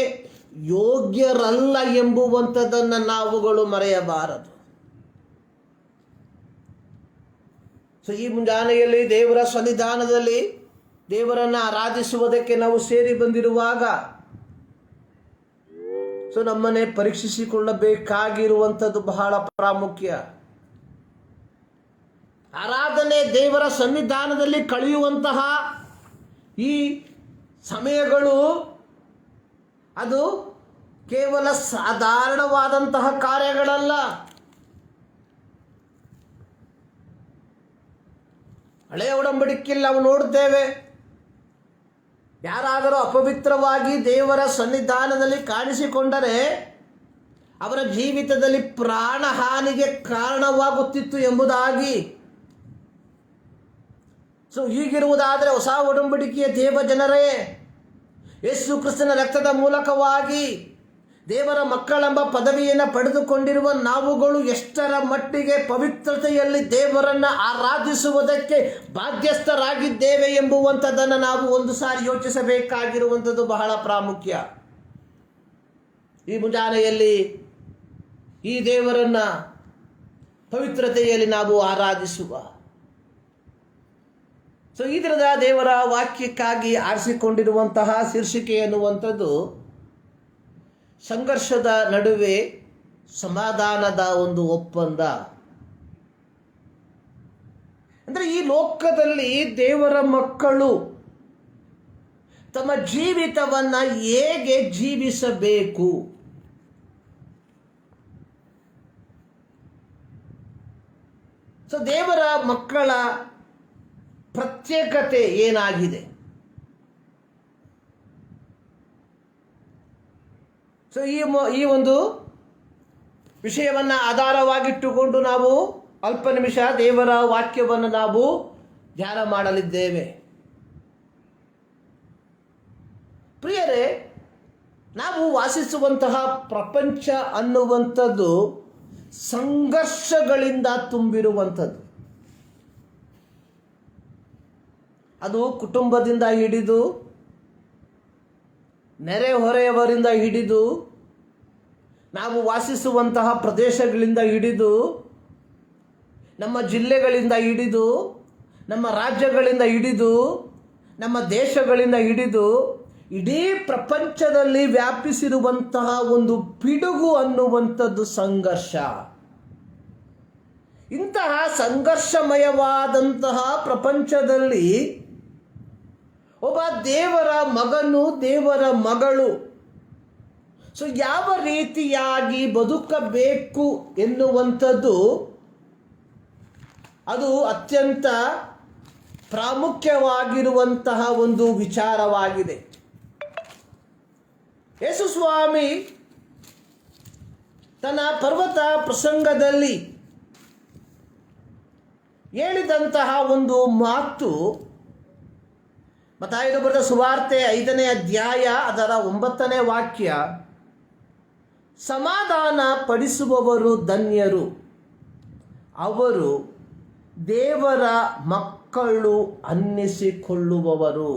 Speaker 1: ಯೋಗ್ಯರಲ್ಲ ಎಂಬುವಂಥದ್ದನ್ನು ನಾವುಗಳು ಮರೆಯಬಾರದು. ಸೊ ಈ ಮುಂಜಾನೆಯಲ್ಲಿ ದೇವರ ಸನ್ನಿಧಾನದಲ್ಲಿ ದೇವರನ್ನು ಆರಾಧಿಸುವುದಕ್ಕೆ ನಾವು ಸೇರಿ ಬಂದಿರುವಾಗ ಸೊ ನಮ್ಮನ್ನೇ ಪರೀಕ್ಷಿಸಿಕೊಳ್ಳಬೇಕಾಗಿರುವಂಥದ್ದು ಬಹಳ ಪ್ರಾಮುಖ್ಯ. ಆರಾಧನೆ ದೇವರ ಸನ್ನಿಧಾನದಲ್ಲಿ ಕಳೆಯುವಂತಹ ಈ ಸಮಯಗಳು ಅದು ಕೇವಲ ಸಾಧಾರಣವಾದಂತಹ ಕಾರ್ಯಗಳಲ್ಲ. ಹಳೆಯ ಒಡಂಬಡಿಕೆಯಲ್ಲಿ ನಾವು ನೋಡುತ್ತೇವೆ, ಯಾರಾದರೂ ಅಪವಿತ್ರವಾಗಿ ದೇವರ ಸನ್ನಿಧಾನದಲ್ಲಿ ಕಾಣಿಸಿಕೊಂಡರೆ ಅವರ ಜೀವಿತದಲ್ಲಿ ಪ್ರಾಣಹಾನಿಗೆ ಕಾರಣವಾಗುತ್ತಿತ್ತು ಎಂಬುದಾಗಿ. ಸೊ ಹೀಗಿರುವುದಾದರೆ ಹೊಸ ಒಡಂಬಡಿಕೆಯ ದೇವ ಜನರೇ, ಯೇಸು ಕ್ರಿಸ್ತನ ರಕ್ತದ ಮೂಲಕವಾಗಿ ದೇವರ ಮಕ್ಕಳೆಂಬ ಪದವಿಯನ್ನು ಪಡೆದುಕೊಂಡಿರುವ ನಾವುಗಳು ಎಷ್ಟರ ಮಟ್ಟಿಗೆ ಪವಿತ್ರತೆಯಲ್ಲಿ ದೇವರನ್ನು ಆರಾಧಿಸುವುದಕ್ಕೆ ಬಾಧ್ಯಸ್ಥರಾಗಿದ್ದೇವೆ ಎಂಬುವಂಥದ್ದನ್ನು ನಾವು ಒಂದು ಸಾರಿ ಯೋಚಿಸಬೇಕಾಗಿರುವಂಥದ್ದು ಬಹಳ ಪ್ರಾಮುಖ್ಯ. ಈ ಮುಂಜಾನೆಯಲ್ಲಿ ಈ ದೇವರನ್ನು ಪವಿತ್ರತೆಯಲ್ಲಿ ನಾವು ಆರಾಧಿಸುವ ಸೊ ಈ ದಿನದ ದೇವರ ವಾಕ್ಯಕ್ಕಾಗಿ ಆರಿಸಿಕೊಂಡಿರುವಂತಹ ಶೀರ್ಷಿಕೆ ಎನ್ನುವಂಥದ್ದು ಸಂಘರ್ಷದ ನಡುವೆ ಸಮಾಧಾನದ ಒಂದು ಒಪ್ಪಂದ. ಅಂದರೆ ಈ ಲೋಕದಲ್ಲಿ ದೇವರ ಮಕ್ಕಳು ತಮ್ಮ ಜೀವಿತವನ್ನು ಹೇಗೆ ಜೀವಿಸಬೇಕು, ಸೊ ದೇವರ ಮಕ್ಕಳ ಪ್ರತ್ಯೇಕತೆ ಏನಾಗಿದೆ. ಸೊ ಈ ಒಂದು ವಿಷಯವನ್ನು ಆಧಾರವಾಗಿಟ್ಟುಕೊಂಡು ನಾವು ಅಲ್ಪ ನಿಮಿಷ ದೇವರ ವಾಕ್ಯವನ್ನು ನಾವು ಧ್ಯಾನ ಮಾಡಲಿದ್ದೇವೆ. ಪ್ರಿಯರೇ, ನಾವು ವಾಸಿಸುವಂತಹ ಪ್ರಪಂಚ ಅನ್ನುವಂಥದ್ದು ಸಂಘರ್ಷಗಳಿಂದ ತುಂಬಿರುವಂಥದ್ದು. ಅದು ಕುಟುಂಬದಿಂದ ಹಿಡಿದು ನೆರೆಹೊರೆಯವರಿಂದ ಹಿಡಿದು ನಾವು ವಾಸಿಸುವಂತಹ ಪ್ರದೇಶಗಳಿಂದ ಹಿಡಿದು ನಮ್ಮ ಜಿಲ್ಲೆಗಳಿಂದ ಹಿಡಿದು ನಮ್ಮ ರಾಜ್ಯಗಳಿಂದ ಹಿಡಿದು ನಮ್ಮ ದೇಶಗಳಿಂದ ಹಿಡಿದು ಇಡೀ ಪ್ರಪಂಚದಲ್ಲಿ ವ್ಯಾಪಿಸಿರುವಂತಹ ಒಂದು ಪಿಡುಗು ಅನ್ನುವಂಥದ್ದು ಸಂಘರ್ಷ. ಇಂತಹ ಸಂಘರ್ಷಮಯವಾದಂತಹ ಪ್ರಪಂಚದಲ್ಲಿ ಒಬ್ಬ ದೇವರ ಮಗನು, ದೇವರ ಮಗಳು ಸೊ ಯಾವ ರೀತಿಯಾಗಿ ಬದುಕಬೇಕು ಎನ್ನುವಂಥದ್ದು ಅದು ಅತ್ಯಂತ ಪ್ರಾಮುಖ್ಯವಾಗಿರುವಂತಹ ಒಂದು ವಿಚಾರವಾಗಿದೆ. ಯೇಸು ಸ್ವಾಮಿ ತನ್ನ ಪರ್ವತ ಪ್ರಸಂಗದಲ್ಲಿ ಹೇಳಿದಂತಹ ಒಂದು ಮಾತು ಮತ್ತಾಯನು ಬರೆದ ಸುವಾರ್ತೆ 5ನೇ ಅಧ್ಯಾಯ ಅದರ 9ನೇ ವಾಕ್ಯ, ಸಮಾಧಾನ ಪಡಿಸುವವರು ಧನ್ಯರು, ಅವರು ದೇವರ ಮಕ್ಕಳು ಅನ್ನಿಸಿಕೊಳ್ಳುವವರು.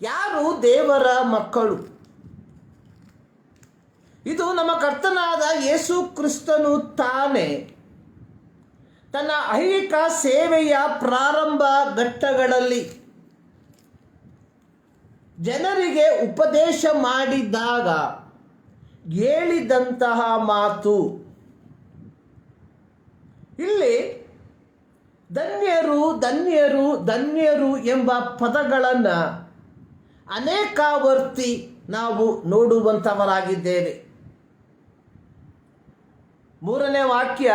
Speaker 1: ಯಾರು ದೇವರ ಮಕ್ಕಳು? ಇದು ನಮ್ಮ ಕರ್ತನಾದ ಯೇಸು ಕ್ರಿಸ್ತನು ತಾನೇ ತನ್ನ ಐಹಿಕ ಸೇವೆಯ ಪ್ರಾರಂಭ ಘಟ್ಟಗಳಲ್ಲಿ ಜನರಿಗೆ ಉಪದೇಶ ಮಾಡಿದಾಗ ಹೇಳಿದಂತಹ ಮಾತು. ಇಲ್ಲಿ ಧನ್ಯರು ಧನ್ಯರು ಧನ್ಯರು ಎಂಬ ಪದಗಳನ್ನು ಅನೇಕಾವರ್ತಿ ನಾವು ನೋಡುವಂಥವರಾಗಿದ್ದೇವೆ. 3ನೇ ವಾಕ್ಯ,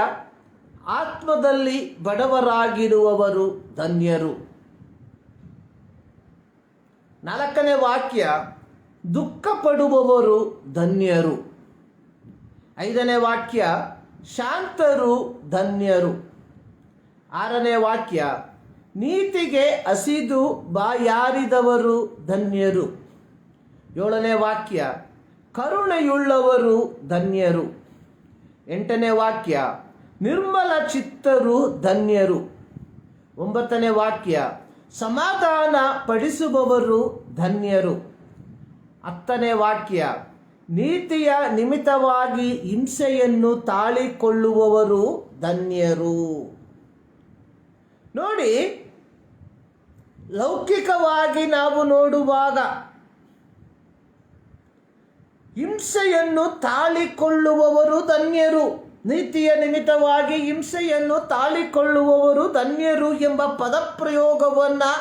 Speaker 1: ಆತ್ಮದಲ್ಲಿ ಬಡವರಾಗಿರುವವರು ಧನ್ಯರು. 4ನೇ ವಾಕ್ಯ, ದುಃಖ ಪಡುವವರು ಧನ್ಯರು. 5ನೇ ವಾಕ್ಯ, ಶಾಂತರು ಧನ್ಯರು. 6ನೇ ವಾಕ್ಯ, ನೀತಿಗೆ ಹಸಿದು ಬಾಯಾರಿದವರು ಧನ್ಯರು. 7ನೇ ವಾಕ್ಯ, ಕರುಣೆಯುಳ್ಳವರು ಧನ್ಯರು. 8ನೇ ವಾಕ್ಯ, ನಿರ್ಮಲ ಚಿತ್ತರು ಧನ್ಯರು. 9ನೇ ವಾಕ್ಯ, ಸಮಾಧಾನ ಪಡಿಸುವವರು ಧನ್ಯರು. 10ನೇ ವಾಕ್ಯ, ನೀತಿಯ ನಿಮಿತ್ತವಾಗಿ ಹಿಂಸೆಯನ್ನು ತಾಳಿಕೊಳ್ಳುವವರು ಧನ್ಯರು. ನೋಡಿ, ಲೌಕಿಕವಾಗಿ ನಾವು ನೋಡುವಾಗ ಹಿಂಸೆಯನ್ನು ತಾಳಿಕೊಳ್ಳುವವರು ಧನ್ಯರು, ನೀತಿಯ ನಿಮಿತ್ತವಾಗಿ ಹಿಂಸೆಯನ್ನು ತಾಳಿಕೊಳ್ಳುವವರು ಧನ್ಯರು ಎಂಬ ಪದಪ್ರಯೋಗವನ್ನು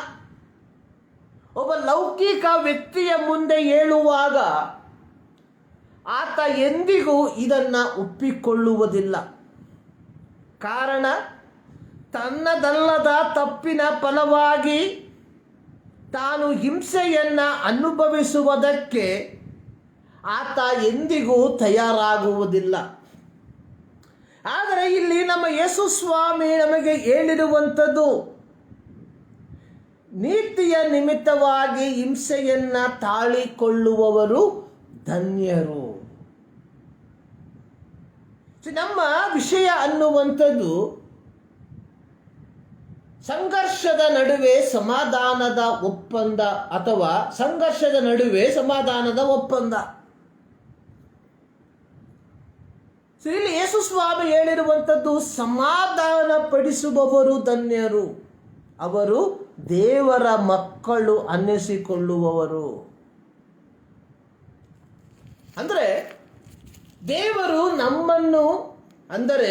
Speaker 1: ಒಬ್ಬ ಲೌಕಿಕ ವ್ಯಕ್ತಿಯ ಮುಂದೆ ಹೇಳುವಾಗ ಆತ ಎಂದಿಗೂ ಇದನ್ನು ಒಪ್ಪಿಕೊಳ್ಳುವುದಿಲ್ಲ. ಕಾರಣ, ತನ್ನದಲ್ಲದ ತಪ್ಪಿನ ಫಲವಾಗಿ ತಾನು ಹಿಂಸೆಯನ್ನು ಅನುಭವಿಸುವುದಕ್ಕೆ ಆತ ಎಂದಿಗೂ ತಯಾರಾಗುವುದಿಲ್ಲ. ಆದರೆ ಇಲ್ಲಿ ನಮ್ಮ ಯೇಸು ಸ್ವಾಮಿ ನಮಗೆ ಹೇಳಿರುವಂಥದ್ದು, ನೀತಿಯ ನಿಮಿತ್ತವಾಗಿ ಹಿಂಸೆಯನ್ನು ತಾಳಿಕೊಳ್ಳುವವರು ಧನ್ಯರು. ನಮ್ಮ ವಿಷಯ ಅನ್ನುವಂಥದ್ದು ಸಂಘರ್ಷದ ನಡುವೆ ಸಮಾಧಾನದ ಒಪ್ಪಂದ ಅಥವಾ ಸಂಘರ್ಷದ ನಡುವೆ ಸಮಾಧಾನದ ಒಪ್ಪಂದ. ಇಲ್ಲಿ ಯೇಸು ಸ್ವಾಮಿ ಹೇಳಿರುವಂಥದ್ದು, ಸಮಾಧಾನ ಪಡಿಸುವವರು ಧನ್ಯರು, ಅವರು ದೇವರ ಮಕ್ಕಳು ಅನ್ನಿಸಿಕೊಳ್ಳುವವರು. ಅಂದರೆ ದೇವರು ನಮ್ಮನ್ನು, ಅಂದರೆ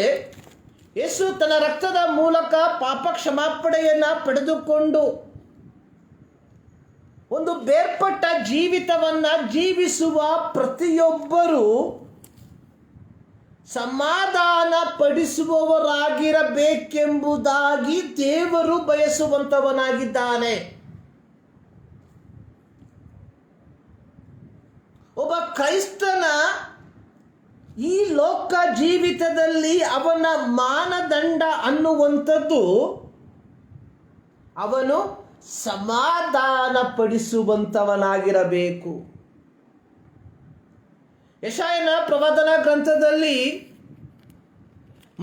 Speaker 1: ಯೇಸು ತನ್ನ ರಕ್ತದ ಮೂಲಕ ಪಾಪ ಕ್ಷಮಾಪಣೆಯನ್ನು ಪಡೆದುಕೊಂಡು ಒಂದು ಬೇರ್ಪಟ್ಟ ಜೀವಿತವನ್ನು ಜೀವಿಸುವ ಪ್ರತಿಯೊಬ್ಬರೂ ಸಮಾಧಾನ ಪಡಿಸುವವರಾಗಿರಬೇಕೆಂಬುದಾಗಿ ದೇವರು ಬಯಸುವಂತವನಾಗಿದ್ದಾನೆ. ಒಬ್ಬ ಕ್ರೈಸ್ತನ ಈ ಲೋಕ ಜೀವಿತದಲ್ಲಿ ಅವನ ಮಾನದಂಡ ಅನ್ನುವಂಥದ್ದು ಅವನು ಸಮಾಧಾನ ಪಡಿಸುವಂತವನಾಗಿರಬೇಕು. ಯೆಶಾಯನ ಪ್ರವಾದನಾ ಗ್ರಂಥದಲ್ಲಿ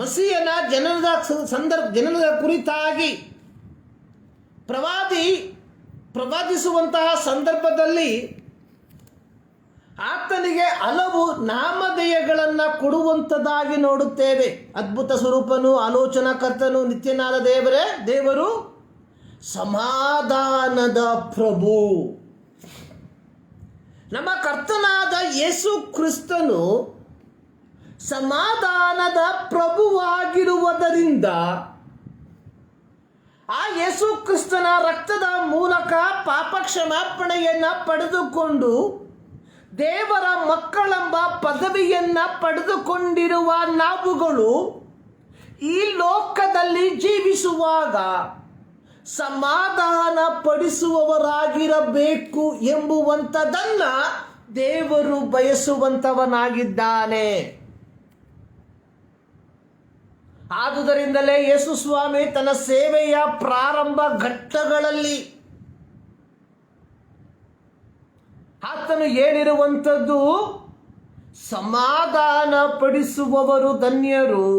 Speaker 1: ಮಸೀಯನ ಜನನದ ಕುರಿತಾಗಿ ಪ್ರವಾದಿಸುವಂತಹ ಸಂದರ್ಭದಲ್ಲಿ ಆತನಿಗೆ ಹಲವು ನಾಮಧೇಯಗಳನ್ನು ಕೊಡುವಂಥದ್ದಾಗಿ ನೋಡುತ್ತೇವೆ. ಅದ್ಭುತ ಸ್ವರೂಪನು, ಆಲೋಚನಾಕರ್ತನು, ನಿತ್ಯನಾದ ದೇವರು, ಸಮಾಧಾನದ ಪ್ರಭು. ನಮ್ಮ ಕರ್ತನಾದ ಯೇಸು ಕ್ರಿಸ್ತನು ಸಮಾಧಾನದ ಪ್ರಭುವಾಗಿರುವುದರಿಂದ ಆ ಯೇಸು ಕ್ರಿಸ್ತನ ರಕ್ತದ ಮೂಲಕ ಪಾಪ ಕ್ಷಮಾಪಣೆಯನ್ನು ಪಡೆದುಕೊಂಡು ದೇವರ ಮಕ್ಕಳೆಂಬ ಪದವಿಯನ್ನು ಪಡೆದುಕೊಂಡಿರುವ ನಾವುಗಳು ಈ ಲೋಕದಲ್ಲಿ ಜೀವಿಸುವಾಗ ಸಮಾಧಾನ ಪಡಿಸುವವರಾಗಿರಬೇಕು ಎಂಬುವಂಥದ್ದನ್ನ ದೇವರು ಬಯಸುವಂತವನಾಗಿದ್ದಾನೆ. ಆದುದರಿಂದಲೇ ಯೇಸು ಸ್ವಾಮಿ ತನ್ನ ಸೇವೆಯ ಪ್ರಾರಂಭ ಘಟ್ಟಗಳಲ್ಲಿ ಆತನು ಹೇಳಿರುವಂಥದ್ದು, ಸಮಾಧಾನ ಪಡಿಸುವವರು ಧನ್ಯರು,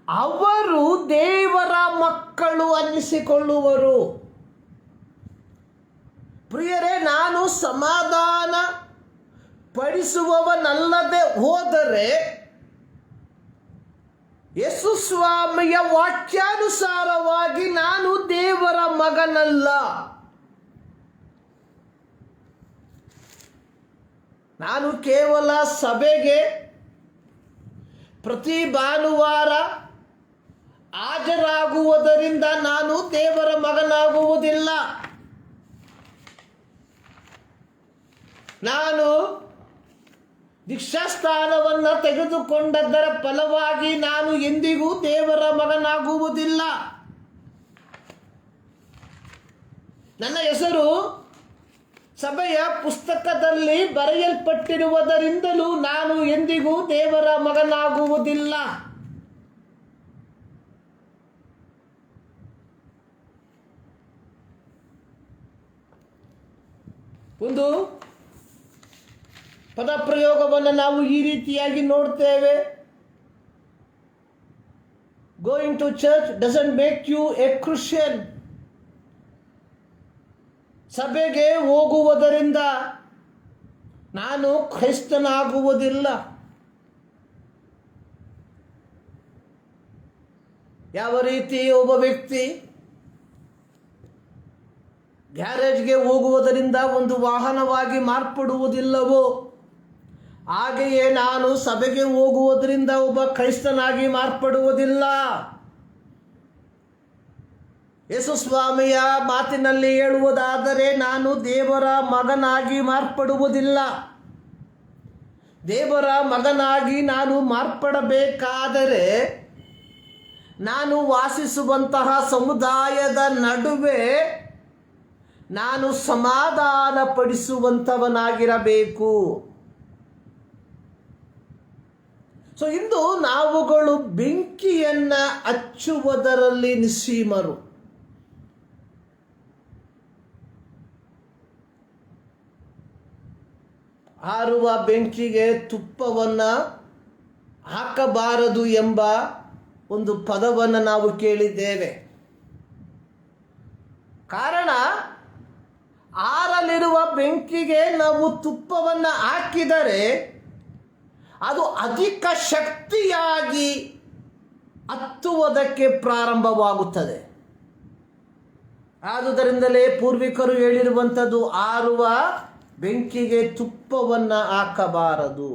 Speaker 1: ಅವರು ದೇವರ ಮಕ್ಕಳು ಅನ್ನಿಸಿಕೊಳ್ಳುವರು. ಪ್ರಿಯರೇ, ನಾನು ಸಮಾಧಾನ ಪಡಿಸುವವನಲ್ಲದೆ ಹೋದರೆ ಯೇಸು ಸ್ವಾಮಿಯ ವಾಕ್ಯಾನುಸಾರವಾಗಿ ನಾನು ದೇವರ ಮಗನಲ್ಲ. ನಾನು ಕೇವಲ ಸಭೆಗೆ ಪ್ರತಿ ಭಾನುವಾರ ಹಾಜರಾಗುವುದರಿಂದ ನಾನು ದೇವರ ಮಗನಾಗುವುದಿಲ್ಲ. ನಾನು ದೀಕ್ಷಾಸ್ಥಾನವನ್ನು ತೆಗೆದುಕೊಂಡದ್ದರ ಫಲವಾಗಿ ನಾನು ಎಂದಿಗೂ ದೇವರ ಮಗನಾಗುವುದಿಲ್ಲ. ನನ್ನ ಹೆಸರು ಸಭೆಯ ಪುಸ್ತಕದಲ್ಲಿ ಬರೆಯಲ್ಪಟ್ಟಿರುವುದರಿಂದಲೂ ನಾನು ಎಂದಿಗೂ ದೇವರ ಮಗನಾಗುವುದಿಲ್ಲ. ಒಂದು ಪದಪ್ರಯೋಗವನ್ನು ನಾವು ಈ ರೀತಿಯಾಗಿ ನೋಡ್ತೇವೆ. Going to church doesn't make you a Christian. ಸಭೆಗೆ ಹೋಗುವುದರಿಂದ ನಾನು ಕ್ರೈಸ್ತನಾಗುವುದಿಲ್ಲ. ಯಾವ ರೀತಿ ಒಬ್ಬ ವ್ಯಕ್ತಿ ಗ್ಯಾರೇಜ್ಗೆ ಹೋಗುವುದರಿಂದ ಒಂದು ವಾಹನವಾಗಿ ಮಾರ್ಪಡುವುದಿಲ್ಲವೋ, ಹಾಗೆಯೇ ನಾನು ಸಭೆಗೆ ಹೋಗುವುದರಿಂದ ಒಬ್ಬ ಕ್ರೈಸ್ತನಾಗಿ ಮಾರ್ಪಡುವುದಿಲ್ಲ. ಯೇಸು ಸ್ವಾಮಿಯ ಮಾತಿನಲ್ಲಿ ಹೇಳುವುದಾದರೆ ನಾನು ದೇವರ ಮಗನಾಗಿ ಮಾರ್ಪಡುವುದಿಲ್ಲ. ದೇವರ ಮಗನಾಗಿ ನಾನು ಮಾರ್ಪಡಬೇಕಾದರೆ ನಾನು ವಾಸಿಸುವಂತಹ ಸಮುದಾಯದ ನಡುವೆ ನಾನು ಸಮಾಧಾನ ಪಡಿಸುವಂಥವನಾಗಿರಬೇಕು. ಸೊ ಇಂದು ನಾವುಗಳು ಬೆಂಕಿಯನ್ನು ಹಚ್ಚುವುದರಲ್ಲಿ ನಿಸ್ಸೀಮರು. ಆರುವ ಬೆಂಕಿಗೆ ತುಪ್ಪವನ್ನು ಹಾಕಬಾರದು ಎಂಬ ಒಂದು ಪದವನ್ನು ನಾವು ಕೇಳಿದ್ದೇವೆ. ಕಾರಣ, ಆರಲಿರುವ ಬೆಂಕಿಗೆ ನಾವು ತುಪ್ಪವನ್ನು ಹಾಕಿದರೆ ಅದು ಅಧಿಕ ಶಕ್ತಿಯಾಗಿ ಹತ್ತುವುದಕ್ಕೆ ಪ್ರಾರಂಭವಾಗುತ್ತದೆ. ಆದುದರಿಂದಲೇ ಪೂರ್ವಿಕರು ಹೇಳಿರುವಂಥದ್ದು, ಆರುವ ಬೆಂಕಿಗೆ ತುಪ್ಪವನ್ನು ಹಾಕಬಾರದು.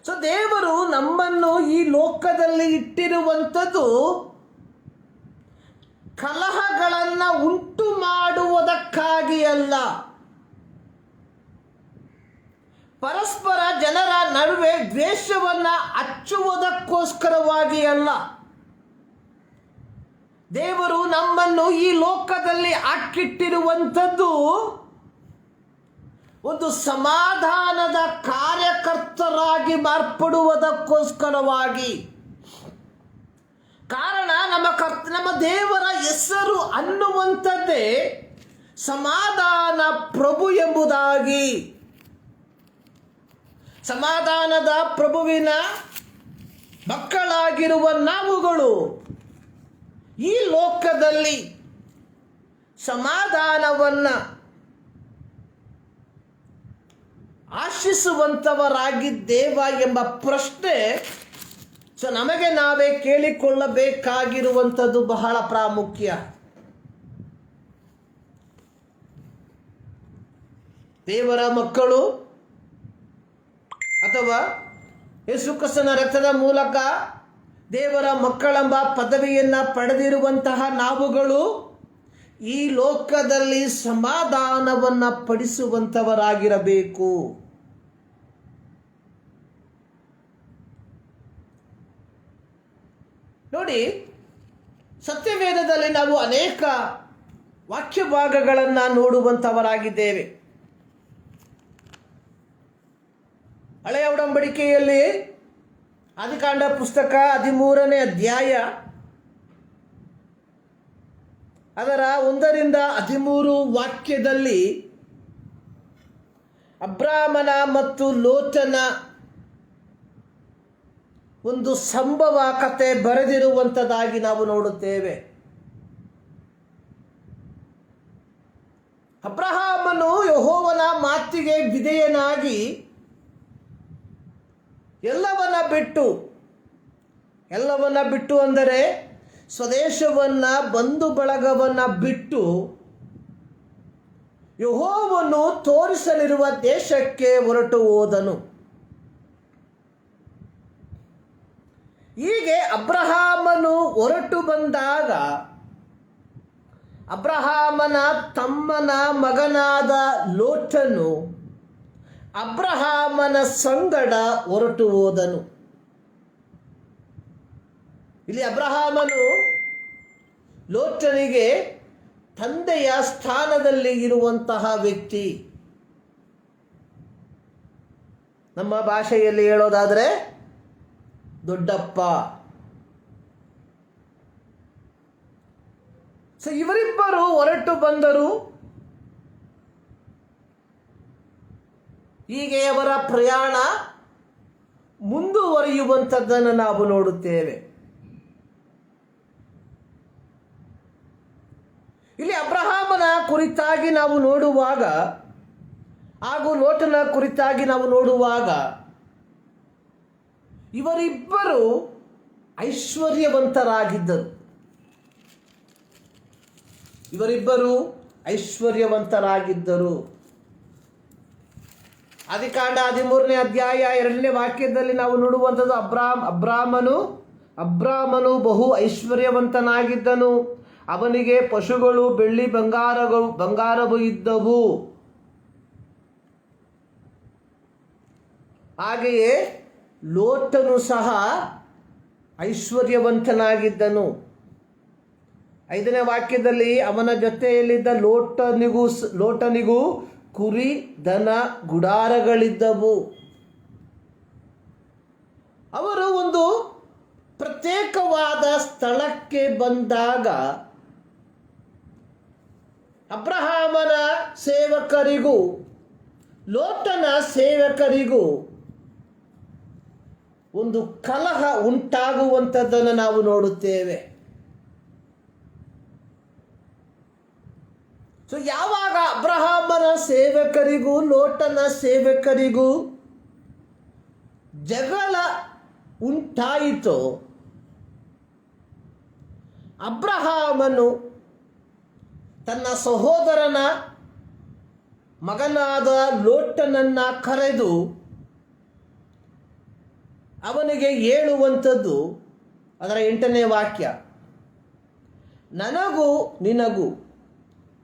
Speaker 1: ಸೊ ದೇವರು ನಮ್ಮನ್ನು ಈ ಲೋಕದಲ್ಲಿ ಇಟ್ಟಿರುವಂಥದ್ದು ಕಲಹಗಳನ್ನು ಉಂಟು ಮಾಡುವುದಕ್ಕಾಗಿ ಅಲ್ಲ, ಪರಸ್ಪರ ಜನರ ನಡುವೆ ದ್ವೇಷವನ್ನು ಹಚ್ಚುವುದಕ್ಕೋಸ್ಕರವಾಗಿ ಅಲ್ಲ. ದೇವರು ನಮ್ಮನ್ನು ಈ ಲೋಕದಲ್ಲಿ ಹಾಕಿಟ್ಟಿರುವಂಥದ್ದು ಒಂದು ಸಮಾಧಾನದ ಕಾರ್ಯಕರ್ತರಾಗಿ ಮಾರ್ಪಡುವುದಕ್ಕೋಸ್ಕರವಾಗಿ. ಕಾರಣ, ನಮ್ಮ ದೇವರ ಹೆಸರು ಅನ್ನುವಂಥದ್ದೇ ಸಮಾಧಾನ ಪ್ರಭು ಎಂಬುದಾಗಿ. ಸಮಾಧಾನದ ಪ್ರಭುವಿನ ಮಕ್ಕಳಾಗಿರುವ ನಾವುಗಳು ಈ ಲೋಕದಲ್ಲಿ ಸಮಾಧಾನವನ್ನು ಆಶಿಸುವಂಥವರಾಗಿದ್ದೇವಾ ಎಂಬ ಪ್ರಶ್ನೆ ನಮಗೆ ನಾವೇ ಕೇಳಿಕೊಳ್ಳಬೇಕಾಗಿರುವಂಥದ್ದು ಬಹಳ ಪ್ರಾಮುಖ್ಯ. ದೇವರ ಮಕ್ಕಳು ಅಥವಾ ಯೇಸು ಕ್ರಿಸ್ತನ ರಕ್ತದ ಮೂಲಕ ದೇವರ ಮಕ್ಕಳೆಂಬ ಪದವಿಯನ್ನು ಪಡೆದಿರುವಂತಹ ನಾವುಗಳು ಈ ಲೋಕದಲ್ಲಿ ಸಮಾಧಾನವನ್ನು ಪಡಿಸುವಂಥವರಾಗಿರಬೇಕು. ನೋಡಿ, ಸತ್ಯವೇದದಲ್ಲಿ ನಾವು ಅನೇಕ ವಾಕ್ಯ ಭಾಗಗಳನ್ನು ನೋಡುವಂಥವರಾಗಿದ್ದೇವೆ. ಹಳೆಯ ಒಡಂಬಡಿಕೆಯಲ್ಲಿ ಆದಿಕಾಂಡ ಪುಸ್ತಕ 13ನೇ ಅಧ್ಯಾಯ ಅದರ 1-13 ವಾಕ್ಯದಲ್ಲಿ ಅಬ್ರಾಮನ ಮತ್ತು ಲೋಟನ ಒಂದು ಸಂಭವ ಕತೆ ಬರೆದಿರುವಂಥದ್ದಾಗಿ ನಾವು ನೋಡುತ್ತೇವೆ. ಅಬ್ರಹಾಮನು ಯೆಹೋವನ ಮಾತಿಗೆ ವಿಧೇಯನಾಗಿ ಎಲ್ಲವನ್ನ ಬಿಟ್ಟು ಅಂದರೆ ಸ್ವದೇಶವನ್ನ ಬಂಧು ಬಳಗವನ್ನ ಬಿಟ್ಟು ಯೆಹೋವನು ತೋರಿಸಲಿರುವ ದೇಶಕ್ಕೆ ಹೊರಟು ಹೋದನು. ಹೀಗೆ ಅಬ್ರಹಾಮನು ಹೊರಟು ಬಂದಾಗ ಅಬ್ರಹಾಮನ ತಮ್ಮನ ಮಗನಾದ ಲೋಟನು ಅಬ್ರಹಾಮನ ಸಂಗಡ ಹೊರಟು ಹೋದನು. ಇಲ್ಲಿ ಅಬ್ರಹಾಮನು ಲೋಟನಿಗೆ ತಂದೆಯ ಸ್ಥಾನದಲ್ಲಿ ಇರುವಂತಹ ವ್ಯಕ್ತಿ. ನಮ್ಮ ಭಾಷೆಯಲ್ಲಿ ಹೇಳೋದಾದರೆ ದೊಡ್ಡಪ್ಪ. ಸೊ ಇವರಿಬ್ಬರು ಹೊರಟು ಬಂದರು. ಹೀಗೆ ಅವರ ಪ್ರಯಾಣ ಮುಂದುವರಿಯುವಂಥದ್ದನ್ನು ನಾವು ನೋಡುತ್ತೇವೆ. ಇಲ್ಲಿ ಅಬ್ರಹಾಮನ ಕುರಿತಾಗಿ ನಾವು ನೋಡುವಾಗ ಹಾಗೂ ಲೋಟನ ಕುರಿತಾಗಿ ನಾವು ನೋಡುವಾಗ ಇವರಿಬ್ಬರು ಐಶ್ವರ್ಯವಂತರಾಗಿದ್ದರು. ಆದಿಕಾಂಡ 13ನೇ ಅಧ್ಯಾಯ 2ನೇ ವಾಕ್ಯದಲ್ಲಿ ನಾವು ನೋಡುವಂಥದ್ದು ಅಬ್ರಾಮನು ಬಹು ಐಶ್ವರ್ಯವಂತನಾಗಿದ್ದನು. ಅವನಿಗೆ ಪಶುಗಳು, ಬೆಳ್ಳಿ, ಬಂಗಾರವು ಇದ್ದವು. ಹಾಗೆಯೇ ಲೋಟನು ಸಹ ಐಶ್ವರ್ಯವಂತನಾಗಿದ್ದನು. 5ನೇ ವಾಕ್ಯದಲ್ಲಿ ಅವನ ಜೊತೆಯಲ್ಲಿದ್ದ ಲೋಟನಿಗೂ ಕುರಿ, ದನ, ಗುಡಾರಗಳಿದ್ದವು. ಅವರು ಒಂದು ಪ್ರತ್ಯೇಕವಾದ ಸ್ಥಳಕ್ಕೆ ಬಂದಾಗ ಅಬ್ರಹಾಮನ ಸೇವಕರಿಗೂ ಲೋಟನ ಸೇವಕರಿಗೂ ಒಂದು ಕಲಹ ಉಂಟಾಗುವಂಥದ್ದನ್ನು ನಾವು ನೋಡುತ್ತೇವೆ. ಸೊ ಯಾವಾಗ ಅಬ್ರಹಾಮನ ಸೇವಕರಿಗೂ ಲೋಟನ ಸೇವಕರಿಗೂ ಜಗಳ ಉಂಟಾಯಿತೋ, ಅಬ್ರಹಾಮನು ತನ್ನ ಸಹೋದರನ ಮಗನಾದ ಲೋಟನನ್ನ ಕರೆದು ಅವನಿಗೆ ಹೇಳುವಂಥದ್ದು ಅದರ 8ನೇ ವಾಕ್ಯ, ನನಗೂ ನಿನಗೂ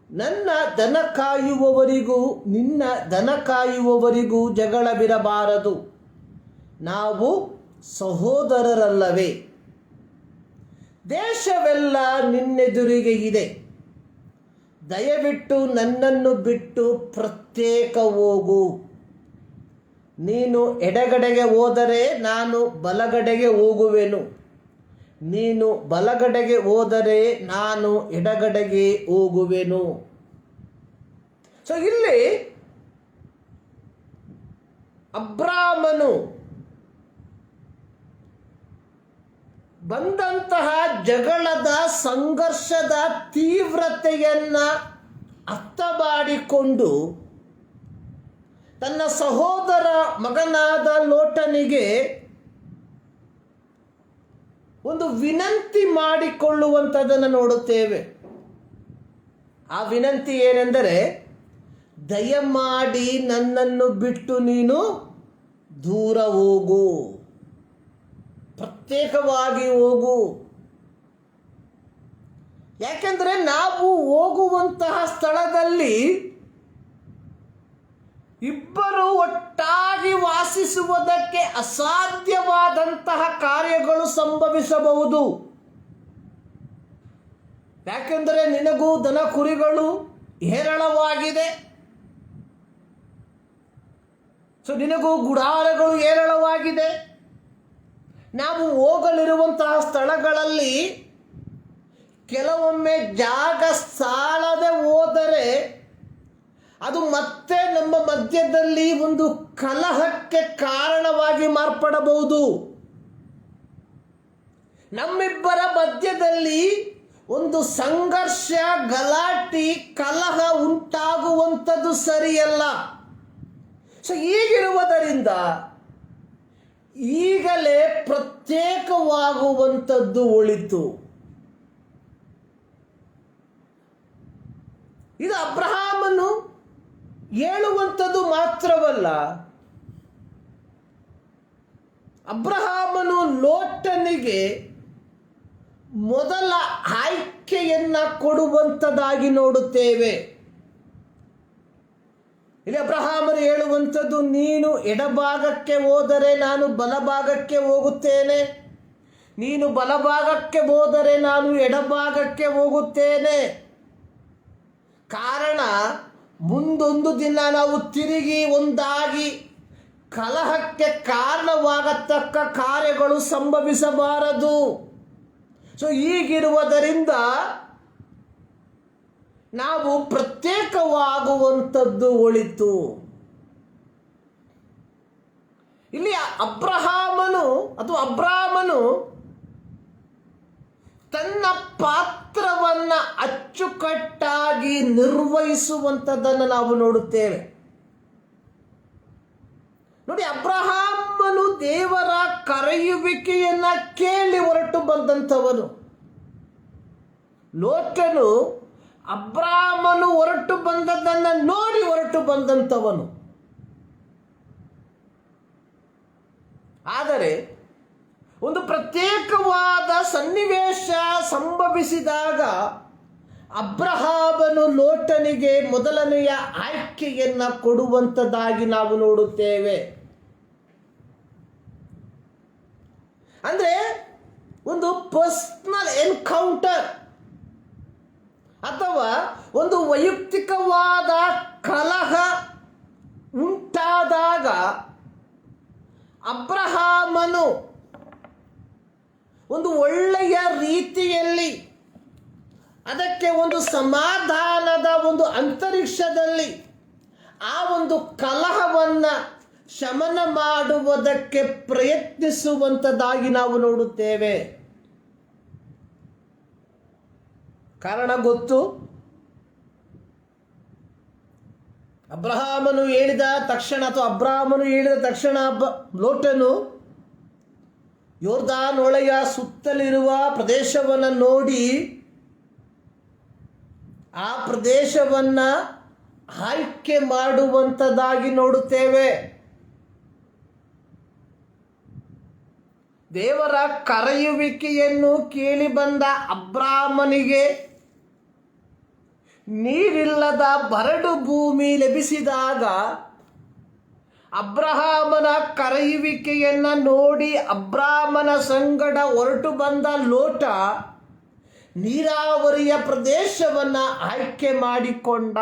Speaker 1: ನನ್ನ ದನ ಕಾಯುವವರಿಗೂ ನಿನ್ನ ದನ ಕಾಯುವವರಿಗೂ ಜಗಳವಿರಬಾರದು, ನಾವು ಸಹೋದರರಲ್ಲವೇ? ದೇಶವೆಲ್ಲ ನಿನ್ನೆದುರಿಗೆ ಇದೆ, ದಯವಿಟ್ಟು ನನ್ನನ್ನು ಬಿಟ್ಟು ಪ್ರತ್ಯೇಕ ಹೋಗು. ನೀನು ಎಡಗಡೆಗೆ ಹೋದರೆ ನಾನು ಬಲಗಡೆಗೆ ಹೋಗುವೆನು, ನೀನು ಬಲಗಡೆಗೆ ಹೋದರೆ ನಾನು ಎಡಗಡೆಗೆ ಹೋಗುವೆನು. ಸೊ ಇಲ್ಲಿ ಅಬ್ರಾಮನು ಬಂದಂತಹ ಜಗಳದ ಸಂಘರ್ಷದ ತೀವ್ರತೆಯನ್ನು ಅರ್ಥ ಮಾಡಿಕೊಂಡು ತನ್ನ ಸಹೋದರ ಮಗನಾದ ಲೋಟನಿಗೆ ಒಂದು ವಿನಂತಿ ಮಾಡಿಕೊಳ್ಳುವಂಥದ್ದನ್ನು ನೋಡುತ್ತೇವೆ. ಆ ವಿನಂತಿ ಏನೆಂದರೆ, ದಯಮಾಡಿ ನನ್ನನ್ನು ಬಿಟ್ಟು ನೀನು ದೂರ ಹೋಗು, ಪ್ರತ್ಯೇಕವಾಗಿ ಹೋಗು. ಯಾಕೆಂದರೆ ನಾವು ಹೋಗುವಂತಹ ಸ್ಥಳದಲ್ಲಿ ಇಬ್ಬರು ಒಟ್ಟಾಗಿ ವಾಸಿಸುವುದಕ್ಕೆ ಅಸಾಧ್ಯವಾದಂತಹ ಕಾರ್ಯಗಳು ಸಂಭವಿಸಬಹುದು. ಯಾಕೆಂದರೆ ನಿನಗೂ ದನ ಕುರಿಗಳು ಹೇರಳವಾಗಿದೆ, ಸೊ ನಿನಗೂ ಗುಡಾರಗಳು ಹೇರಳವಾಗಿದೆ. ನಾವು ಹೋಗಲಿರುವಂತಹ ಸ್ಥಳಗಳಲ್ಲಿ ಕೆಲವೊಮ್ಮೆ ಜಾಗ ಸಾಲದೆ ಹೋದರೆ ಅದು ಮತ್ತೆ ನಮ್ಮ ಮಧ್ಯದಲ್ಲಿ ಒಂದು ಕಲಹಕ್ಕೆ ಕಾರಣವಾಗಿ ಮಾರ್ಪಡಬಹುದು. ನಮ್ಮಿಬ್ಬರ ಮಧ್ಯದಲ್ಲಿ ಒಂದು ಸಂಘರ್ಷ, ಗಲಾಟೆ, ಕಲಹ ಉಂಟಾಗುವಂಥದ್ದು ಸರಿಯಲ್ಲ. ಸೊ ಹೀಗಿರುವುದರಿಂದ ಈಗಲೇ ಪ್ರತ್ಯೇಕವಾಗುವಂಥದ್ದು ಒಳಿತು. ಇದು ಅಬ್ರಹಾಮನು ಹೇಳುವಂಥದ್ದು ಮಾತ್ರವಲ್ಲ, ಅಬ್ರಹಾಮನು ಲೋಟನಿಗೆ ಮೊದಲ ಆಯ್ಕೆಯನ್ನ ಕೊಡುವಂಥದ್ದಾಗಿ ನೋಡುತ್ತೇವೆ. ಇಲ್ಲಿ ಅಬ್ರಹಾಮನು ಹೇಳುವಂಥದ್ದು, ನೀನು ಎಡಭಾಗಕ್ಕೆ ಹೋದರೆ ನಾನು ಬಲಭಾಗಕ್ಕೆ ಹೋಗುತ್ತೇನೆ, ನೀನು ಬಲಭಾಗಕ್ಕೆ ಹೋದರೆ ನಾನು ಎಡಭಾಗಕ್ಕೆ ಹೋಗುತ್ತೇನೆ. ಕಾರಣ, ಮುಂದೊಂದು ದಿನ ನಾವು ತಿರುಗಿ ಒಂದಾಗಿ ಕಲಹಕ್ಕೆ ಕಾರಣವಾಗತಕ್ಕ ಕಾರ್ಯಗಳು ಸಂಭವಿಸಬಾರದು. ಸೊ ಹೀಗಿರುವುದರಿಂದ ನಾವು ಪ್ರತ್ಯೇಕವಾಗುವಂಥದ್ದು ಒಳಿತು. ಇಲ್ಲಿ ಅಬ್ರಾಮನು ತನ್ನ ಪಾತ್ರವನ್ನ ಅಚ್ಚುಕಟ್ಟಾಗಿ ನಿರ್ವಹಿಸುವಂಥದ್ದನ್ನು ನಾವು ನೋಡುತ್ತೇವೆ. ನೋಡಿ, ಅಬ್ರಹಾಮನು ದೇವರ ಕರೆಯುವಿಕೆಯನ್ನ ಕೇಳಿ ಹೊರಟು ಬಂದಂಥವನು. ಲೋಟನು ಅಬ್ರಾಮನು ಹೊರಟು ಬಂದದ್ದನ್ನು ನೋಡಿ ಹೊರಟು ಬಂದಂಥವನು. ಆದರೆ ಒಂದು ಪ್ರತ್ಯೇಕವಾದ ಸನ್ನಿವೇಶ ಸಂಭವಿಸಿದಾಗ ಅಬ್ರಹಾಮನು ಲೋಟನಿಗೆ ಮೊದಲನೆಯ ಆಯ್ಕೆಯನ್ನ ಕೊಡುವಂಥದ್ದಾಗಿ ನಾವು ನೋಡುತ್ತೇವೆ. ಅಂದ್ರೆ ಒಂದು ಪರ್ಸನಲ್ ಎನ್ಕೌಂಟರ್ ಅಥವಾ ಒಂದು ವೈಯಕ್ತಿಕವಾದ ಕಲಹ ಉಂಟಾದಾಗ ಅಬ್ರಹಾಮನು ಒಂದು ಒಳ್ಳೆಯ ರೀತಿಯಲ್ಲಿ ಅದಕ್ಕೆ ಒಂದು ಸಮಾಧಾನದ ಒಂದು ಅಂತರಿಕ್ಷದಲ್ಲಿ ಆ ಒಂದು ಕಲಹವನ್ನು ಶಮನ ಮಾಡುವುದಕ್ಕೆ ಪ್ರಯತ್ನಿಸುವಂಥದ್ದಾಗಿ ನಾವು ನೋಡುತ್ತೇವೆ. ಕಾರಣ ಗೊತ್ತು, ಅಬ್ರಹಾಮನು ಹೇಳಿದ ತಕ್ಷಣ ಲೋಟನು ಯೋರ್ದಾನ್ ಹೊಳೆಯ ಸುತ್ತಲಿರುವ ಪ್ರದೇಶವನ್ನು ನೋಡಿ ಆ ಪ್ರದೇಶವನ್ನ ಆಯ್ಕೆ ಮಾಡುವಂಥದ್ದಾಗಿ ನೋಡುತ್ತೇವೆ. ದೇವರ ಕರೆಯುವಿಕೆಯನ್ನು ಕೇಳಿ ಬಂದ ಅಬ್ರಾಮನಿಗೆ ನೀರಿಲ್ಲದ ಬರಡು ಭೂಮಿ ಲಭಿಸಿದಾಗ ಅಬ್ರಹಾಮನ ಕರೆಯುವಿಕೆಯನ್ನ ನೋಡಿ ಅಬ್ರಾಮನ ಸಂಗಡ ಹೊರಟು ಬಂದ ಲೋಟ ನೀರಾವರಿಯ ಪ್ರದೇಶವನ್ನ ಆಯ್ಕೆ ಮಾಡಿಕೊಂಡ.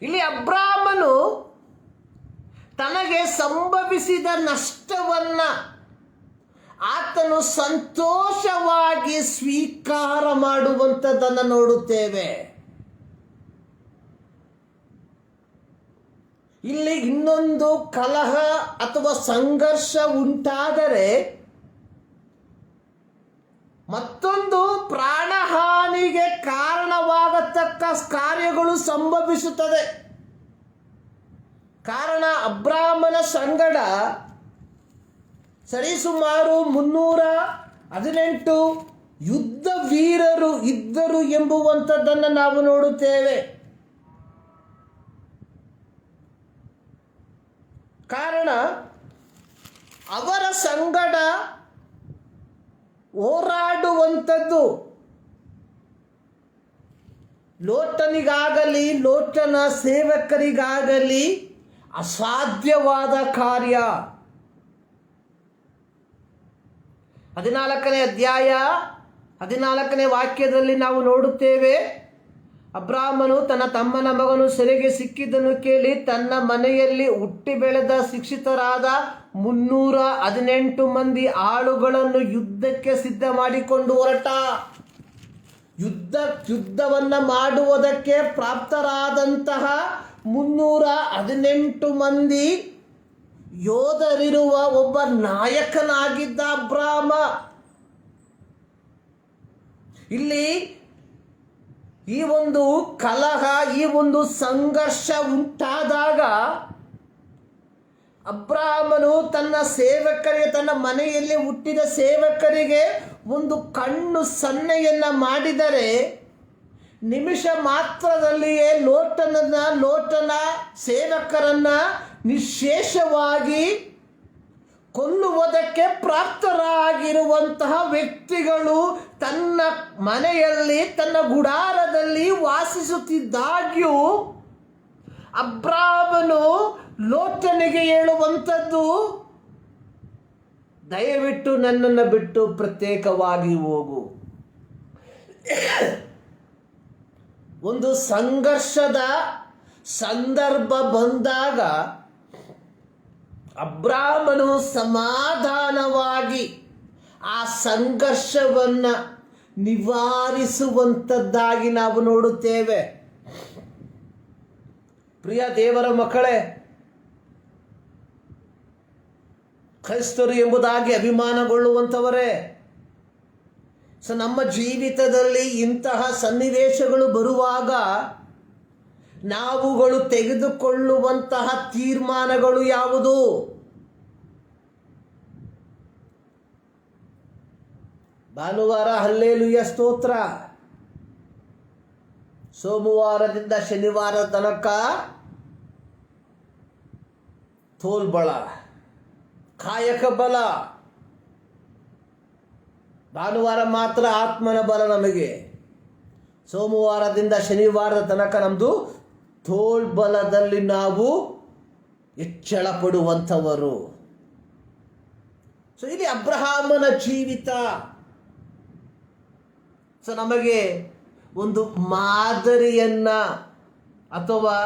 Speaker 1: ಇಲ್ಲಿ ಅಬ್ರಾಮನು ತನಗೆ ಸಂಭವಿಸಿದ ನಷ್ಟವನ್ನ ಆತನು ಸಂತೋಷವಾಗಿ ಸ್ವೀಕಾರ ಮಾಡುವಂಥದ್ದನ್ನು ನೋಡುತ್ತೇವೆ. ಇಲ್ಲಿ ಇನ್ನೊಂದು ಕಲಹ ಅಥವಾ ಸಂಘರ್ಷ ಉಂಟಾದರೆ ಮತ್ತೊಂದು ಪ್ರಾಣಹಾನಿಗೆ ಕಾರಣವಾಗತಕ್ಕ ಕಾರ್ಯಗಳು ಸಂಭವಿಸುತ್ತದೆ. ಕಾರಣ, ಅಬ್ರಾಮನ ಸಂಗಡ ಸರಿಸುಮಾರು 318 ಯುದ್ಧ ವೀರರು ಇದ್ದರು ಎಂಬುವಂಥದ್ದನ್ನು ನಾವು ನೋಡುತ್ತೇವೆ. ಕಾರಣ, ಅವರ ಸಂಗಡ ಹೋರಾಡುವಂಥದ್ದು ಲೋಟನಿಗಾಗಲಿ ಲೋಟನ ಸೇವಕರಿಗಾಗಲಿ ಅಸಾಧ್ಯವಾದ ಕಾರ್ಯ. 14ನೇ ಅಧ್ಯಾಯ 14ನೇ ವಾಕ್ಯದಲ್ಲಿ ನಾವು ನೋಡುತ್ತೇವೆ, ಅಬ್ರಾಮನು ತನ್ನ ತಮ್ಮನ ಮಗನು ಸೆರೆಗೆ ಸಿಕ್ಕಿದ್ದನ್ನು ಕೇಳಿ ತನ್ನ ಮನೆಯಲ್ಲಿ ಹುಟ್ಟಿ ಬೆಳೆದ ಶಿಕ್ಷಿತರಾದ 318 ಮಂದಿ ಆಳುಗಳನ್ನು ಯುದ್ಧಕ್ಕೆ ಸಿದ್ಧ ಮಾಡಿಕೊಂಡು ಹೊರಟ. ಯುದ್ಧವನ್ನು ಮಾಡುವುದಕ್ಕೆ ಪ್ರಾಪ್ತರಾದಂತಹ 318 ಮಂದಿ ಯೋಧರಿರುವ ಒಬ್ಬ ನಾಯಕನಾಗಿದ್ದ ಅಬ್ರಾಮ. ಇಲ್ಲಿ ಈ ಒಂದು ಕಲಹ, ಈ ಒಂದು ಸಂಘರ್ಷ ಉಂಟಾದಾಗ ಅಬ್ರಾಮನು ತನ್ನ ಸೇವಕರಿಗೆ, ತನ್ನ ಮನೆಯಲ್ಲಿ ಹುಟ್ಟಿದ ಸೇವಕರಿಗೆ ಒಂದು ಕಣ್ಣು ಸನ್ನೆಯನ್ನ ಮಾಡಿದರೆ ನಿಮಿಷ ಮಾತ್ರದಲ್ಲಿಯೇ ಲೋಟನ ಸೇವಕರನ್ನ ನಿಶ್ಶೇಷವಾಗಿ ಕೊಲ್ಲುವುದಕ್ಕೆ ಪ್ರಾಪ್ತರಾಗಿರುವಂತಹ ವ್ಯಕ್ತಿಗಳು ತನ್ನ ಮನೆಯಲ್ಲಿ, ತನ್ನ ಗುಡಾರದಲ್ಲಿ ವಾಸಿಸುತ್ತಿದ್ದಾಗ್ಯೂ ಅಬ್ರಾಮನು ಲೋಟನಿಗೆ ಹೇಳುವಂಥದ್ದು, ದಯವಿಟ್ಟು ನನ್ನನ್ನು ಬಿಟ್ಟು ಪ್ರತ್ಯೇಕವಾಗಿ ಹೋಗು. ಒಂದು ಸಂಘರ್ಷದ ಸಂದರ್ಭ ಬಂದಾಗ ಅಬ್ರಾಮನು ಸಮಾಧಾನವಾಗಿ ಆ ಸಂಘರ್ಷವನ್ನ ನಿವಾರಿಸುವಂಥದ್ದಾಗಿ ನಾವು ನೋಡುತ್ತೇವೆ. ಪ್ರಿಯ ದೇವರ ಮಕ್ಕಳೇ, ಕ್ರೈಸ್ತರು ಎಂಬುದಾಗಿ ಅಭಿಮಾನಗೊಳ್ಳುವಂಥವರೇ, ನಮ್ಮ ಜೀವಿತದಲ್ಲಿ ಇಂತಹ ಸನ್ನಿವೇಶಗಳು ಬರುವಾಗ ನಾವುಗಳು ತೆಗೆದುಕೊಳ್ಳುವಂತಹ ತೀರ್ಮಾನಗಳು ಯಾವುದು? ಭಾನುವಾರ ಹಲ್ಲೇಲೂಯ ಸ್ತೋತ್ರ, ಸೋಮವಾರದಿಂದ ಶನಿವಾರ ತನಕ ತೋಲ್ಬಳ, ಕಾಯಕ ಬಲ, ಭಾನುವಾರ ಮಾತ್ರ ಆತ್ಮನ ಬಲ ನಮಗೆ. ಸೋಮವಾರದಿಂದ ಶನಿವಾರದ ತನಕ ನಮ್ಮದು ತೋಳ್ಬಲದಲ್ಲಿ ನಾವು ಹೆಚ್ಚಳ ಪಡುವಂಥವರು. ಇಲ್ಲಿ ಅಬ್ರಹಾಮನ ಜೀವಿತ ನಮಗೆ ಒಂದು ಮಾದರಿಯನ್ನ ಅಥವಾ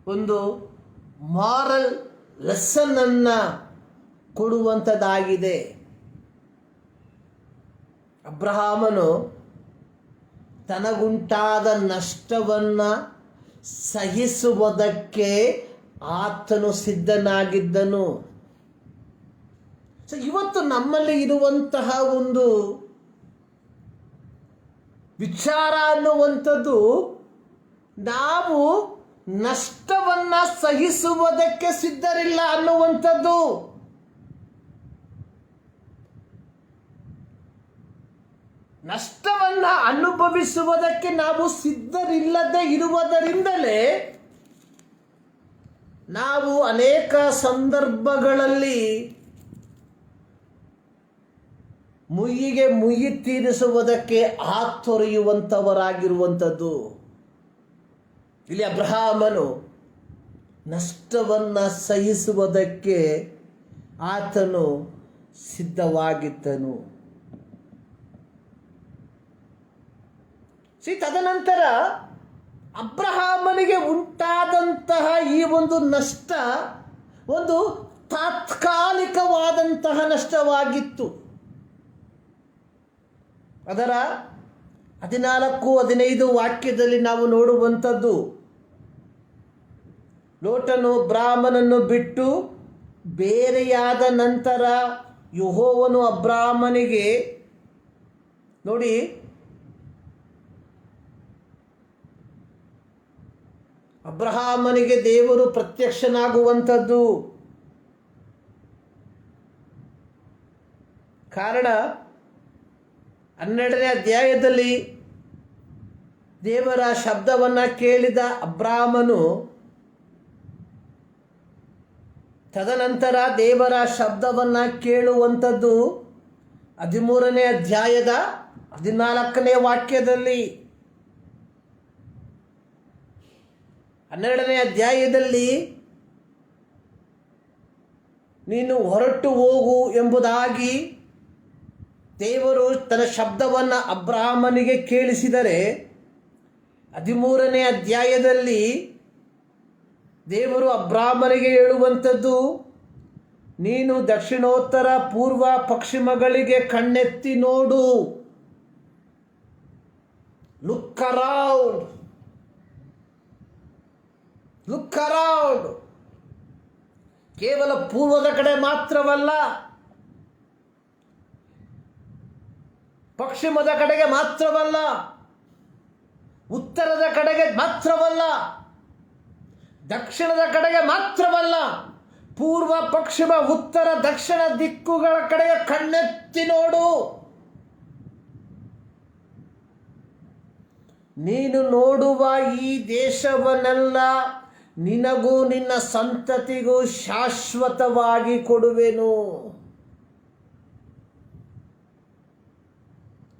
Speaker 1: ಒಂದು ಮಾರಲ್ ಲೆಸನ್ ಅನ್ನ ಕೊಡುವಂಥದ್ದಾಗಿದೆ. ಅಬ್ರಹಾಮನು ತನಗುಂಟಾದ ನಷ್ಟವನ್ನ ಸಹಿಸುವುದಕ್ಕೆ ಆತನು ಸಿದ್ಧನಾಗಿದ್ದನು. ಇವತ್ತು ನಮ್ಮಲ್ಲಿ ಇರುವಂತಹ ಒಂದು ವಿಚಾರ ಅನ್ನುವಂಥದ್ದು, ನಾವು ನಷ್ಟವನ್ನ ಸಹಿಸುವುದಕ್ಕೆ ಸಿದ್ಧರಿಲ್ಲ ಅನ್ನುವಂಥದ್ದು. ನಷ್ಟವನ್ನ ಅನುಭವಿಸುವುದಕ್ಕೆ ನಾವು ಸಿದ್ಧರಿಲ್ಲದೆ ಇರುವುದರಿಂದಲೇ ನಾವು ಅನೇಕ ಸಂದರ್ಭಗಳಲ್ಲಿ ಮುಯ್ಯಿಗೆ ಮುಯ್ಯಿ ತೀರಿಸುವುದಕ್ಕೆ ಹಾತೊರೆಯುವಂಥವರಾಗಿರುವಂಥದ್ದು. ಇಲ್ಲಿ ಅಬ್ರಹಾಮನು ನಷ್ಟವನ್ನು ಸಹಿಸುವುದಕ್ಕೆ ಆತನು ಸಿದ್ಧವಾಗಿದ್ದನು. ತದನಂತರ ಅಬ್ರಹಾಮನಿಗೆ ಉಂಟಾದಂತಹ ಈ ಒಂದು ನಷ್ಟ ಒಂದು ತಾತ್ಕಾಲಿಕವಾದಂತಹ ನಷ್ಟವಾಗಿತ್ತು. ಅದರ 14-15 ವಾಕ್ಯದಲ್ಲಿ ನಾವು ನೋಡುವಂಥದ್ದು, ಲೋಟನು ಬ್ರಾಹ್ಮನನ್ನು ಬಿಟ್ಟು ಬೇರೆಯಾದ ನಂತರ ಯೆಹೋವನು ಅಬ್ರಾಮನಿಗೆ, ನೋಡಿ, ಅಬ್ರಹಾಮನಿಗೆ ದೇವರು ಪ್ರತ್ಯಕ್ಷನಾಗುವಂಥದ್ದು. ಕಾರಣ 12ನೇ ಅಧ್ಯಾಯದಲ್ಲಿ ದೇವರ ಶಬ್ದವನ್ನು ಕೇಳಿದ ಅಬ್ರಾಮನು ತದನಂತರ ದೇವರ ಶಬ್ದವನ್ನು ಕೇಳುವಂಥದ್ದು 13ನೇ ಅಧ್ಯಾಯದ 14ನೇ ವಾಕ್ಯದಲ್ಲಿ. 12ನೇ ಅಧ್ಯಾಯದಲ್ಲಿ ನೀನು ಹೊರಟು ಹೋಗು ಎಂಬುದಾಗಿ ದೇವರು ತನ್ನ ಶಬ್ದವನ್ನು ಅಬ್ರಾಮನಿಗೆ ಕೇಳಿಸಿದರೆ, 13ನೇ ಅಧ್ಯಾಯದಲ್ಲಿ ದೇವರು ಅಬ್ರಾಮನಿಗೆ ಹೇಳುವಂಥದ್ದು, ನೀನು ದಕ್ಷಿಣೋತ್ತರ ಪೂರ್ವ ಪಶ್ಚಿಮಗಳಿಗೆ ಕಣ್ಣೆತ್ತಿ ನೋಡು, ಲುಕ್ ಅರೌಂಡ್, ಲುಕ್ ಅರೌಂಡ್. ಕೇವಲ ಪೂರ್ವದ ಕಡೆ ಮಾತ್ರವಲ್ಲ, ಪಶ್ಚಿಮದ ಕಡೆಗೆ ಮಾತ್ರವಲ್ಲ, ಉತ್ತರದ ಕಡೆಗೆ ಮಾತ್ರವಲ್ಲ, ದಕ್ಷಿಣದ ಕಡೆಗೆ ಮಾತ್ರವಲ್ಲ, ಪೂರ್ವ, ಪಶ್ಚಿಮ, ಉತ್ತರ, ದಕ್ಷಿಣ ದಿಕ್ಕುಗಳ ಕಡೆಗೆ ಕಣ್ಣೆತ್ತಿ ನೋಡು. ನೀನು ನೋಡುವ ಈ ದೇಶವನ್ನೆಲ್ಲ ನಿನಗೂ ನಿನ್ನ ಸಂತತಿಗೂ ಶಾಶ್ವತವಾಗಿ ಕೊಡುವೆನು.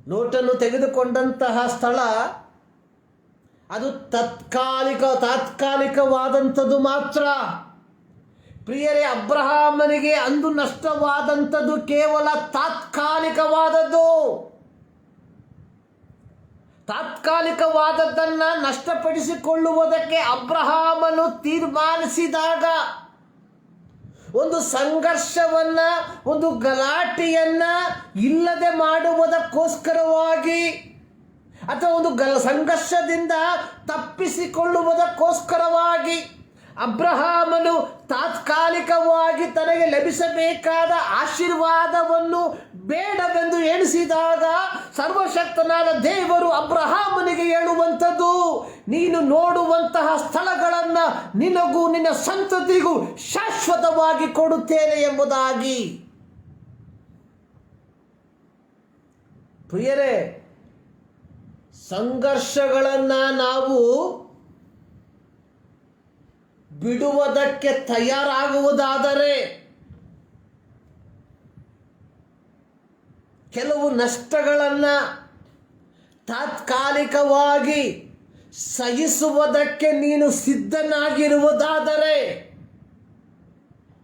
Speaker 1: ಲೋಟನ್ನು ತೆಗೆದುಕೊಂಡಂತಹ ಸ್ಥಳ ಅದು ತಾತ್ಕಾಲಿಕವಾದಂಥದ್ದು ಮಾತ್ರ. ಪ್ರಿಯರೇ, ಅಬ್ರಹಾಮನಿಗೆ ಅಂದು ನಷ್ಟವಾದಂಥದ್ದು ಕೇವಲ ತಾತ್ಕಾಲಿಕವಾದದ್ದು. ತಾತ್ಕಾಲಿಕವಾದದ್ದನ್ನು ನಷ್ಟಪಡಿಸಿಕೊಳ್ಳುವುದಕ್ಕೆ ಅಬ್ರಹಾಮನು ತೀರ್ಮಾನಿಸಿದಾಗ ಒಂದು ಸಂಘರ್ಷವನ್ನ, ಒಂದು ಗಲಾಟೆಯನ್ನ ಇಲ್ಲದೆ ಮಾಡುವುದಕ್ಕೋಸ್ಕರವಾಗಿ ಅಥವಾ ಒಂದು ಸಂಘರ್ಷದಿಂದ ತಪ್ಪಿಸಿಕೊಳ್ಳುವುದಕ್ಕೋಸ್ಕರವಾಗಿ ಅಬ್ರಹಾಮನು ತಾತ್ಕಾಲಿಕವಾಗಿ ತನಗೆ ಲಭಿಸಬೇಕಾದ ಆಶೀರ್ವಾದವನ್ನು ಬೇಡವೆಂದು ಎಣಿಸಿದಾಗ ಸರ್ವಶಕ್ತನಾದ ದೇವರು ಅಬ್ರಹಾಮನಿಗೆ ಹೇಳುವಂಥದ್ದು, ನೀನು ನೋಡುವಂತಹ ಸ್ಥಳಗಳನ್ನು ನಿನಗೂ ನಿನ್ನ ಸಂತತಿಗೂ ಶಾಶ್ವತವಾಗಿ ಕೊಡುತ್ತೇನೆ ಎಂಬುದಾಗಿ. ಪ್ರಿಯರೇ, ಸಂಘರ್ಷಗಳನ್ನು ನಾವು ಬಿಡುವುದಕ್ಕೆ ತಯಾರಾಗುವುದಾದರೆ, ಕೆಲವು ನಷ್ಟಗಳನ್ನು ತಾತ್ಕಾಲಿಕವಾಗಿ ಸಹಿಸುವುದಕ್ಕೆ ನೀನು ಸಿದ್ಧನಾಗಿರುವುದಾದರೆ,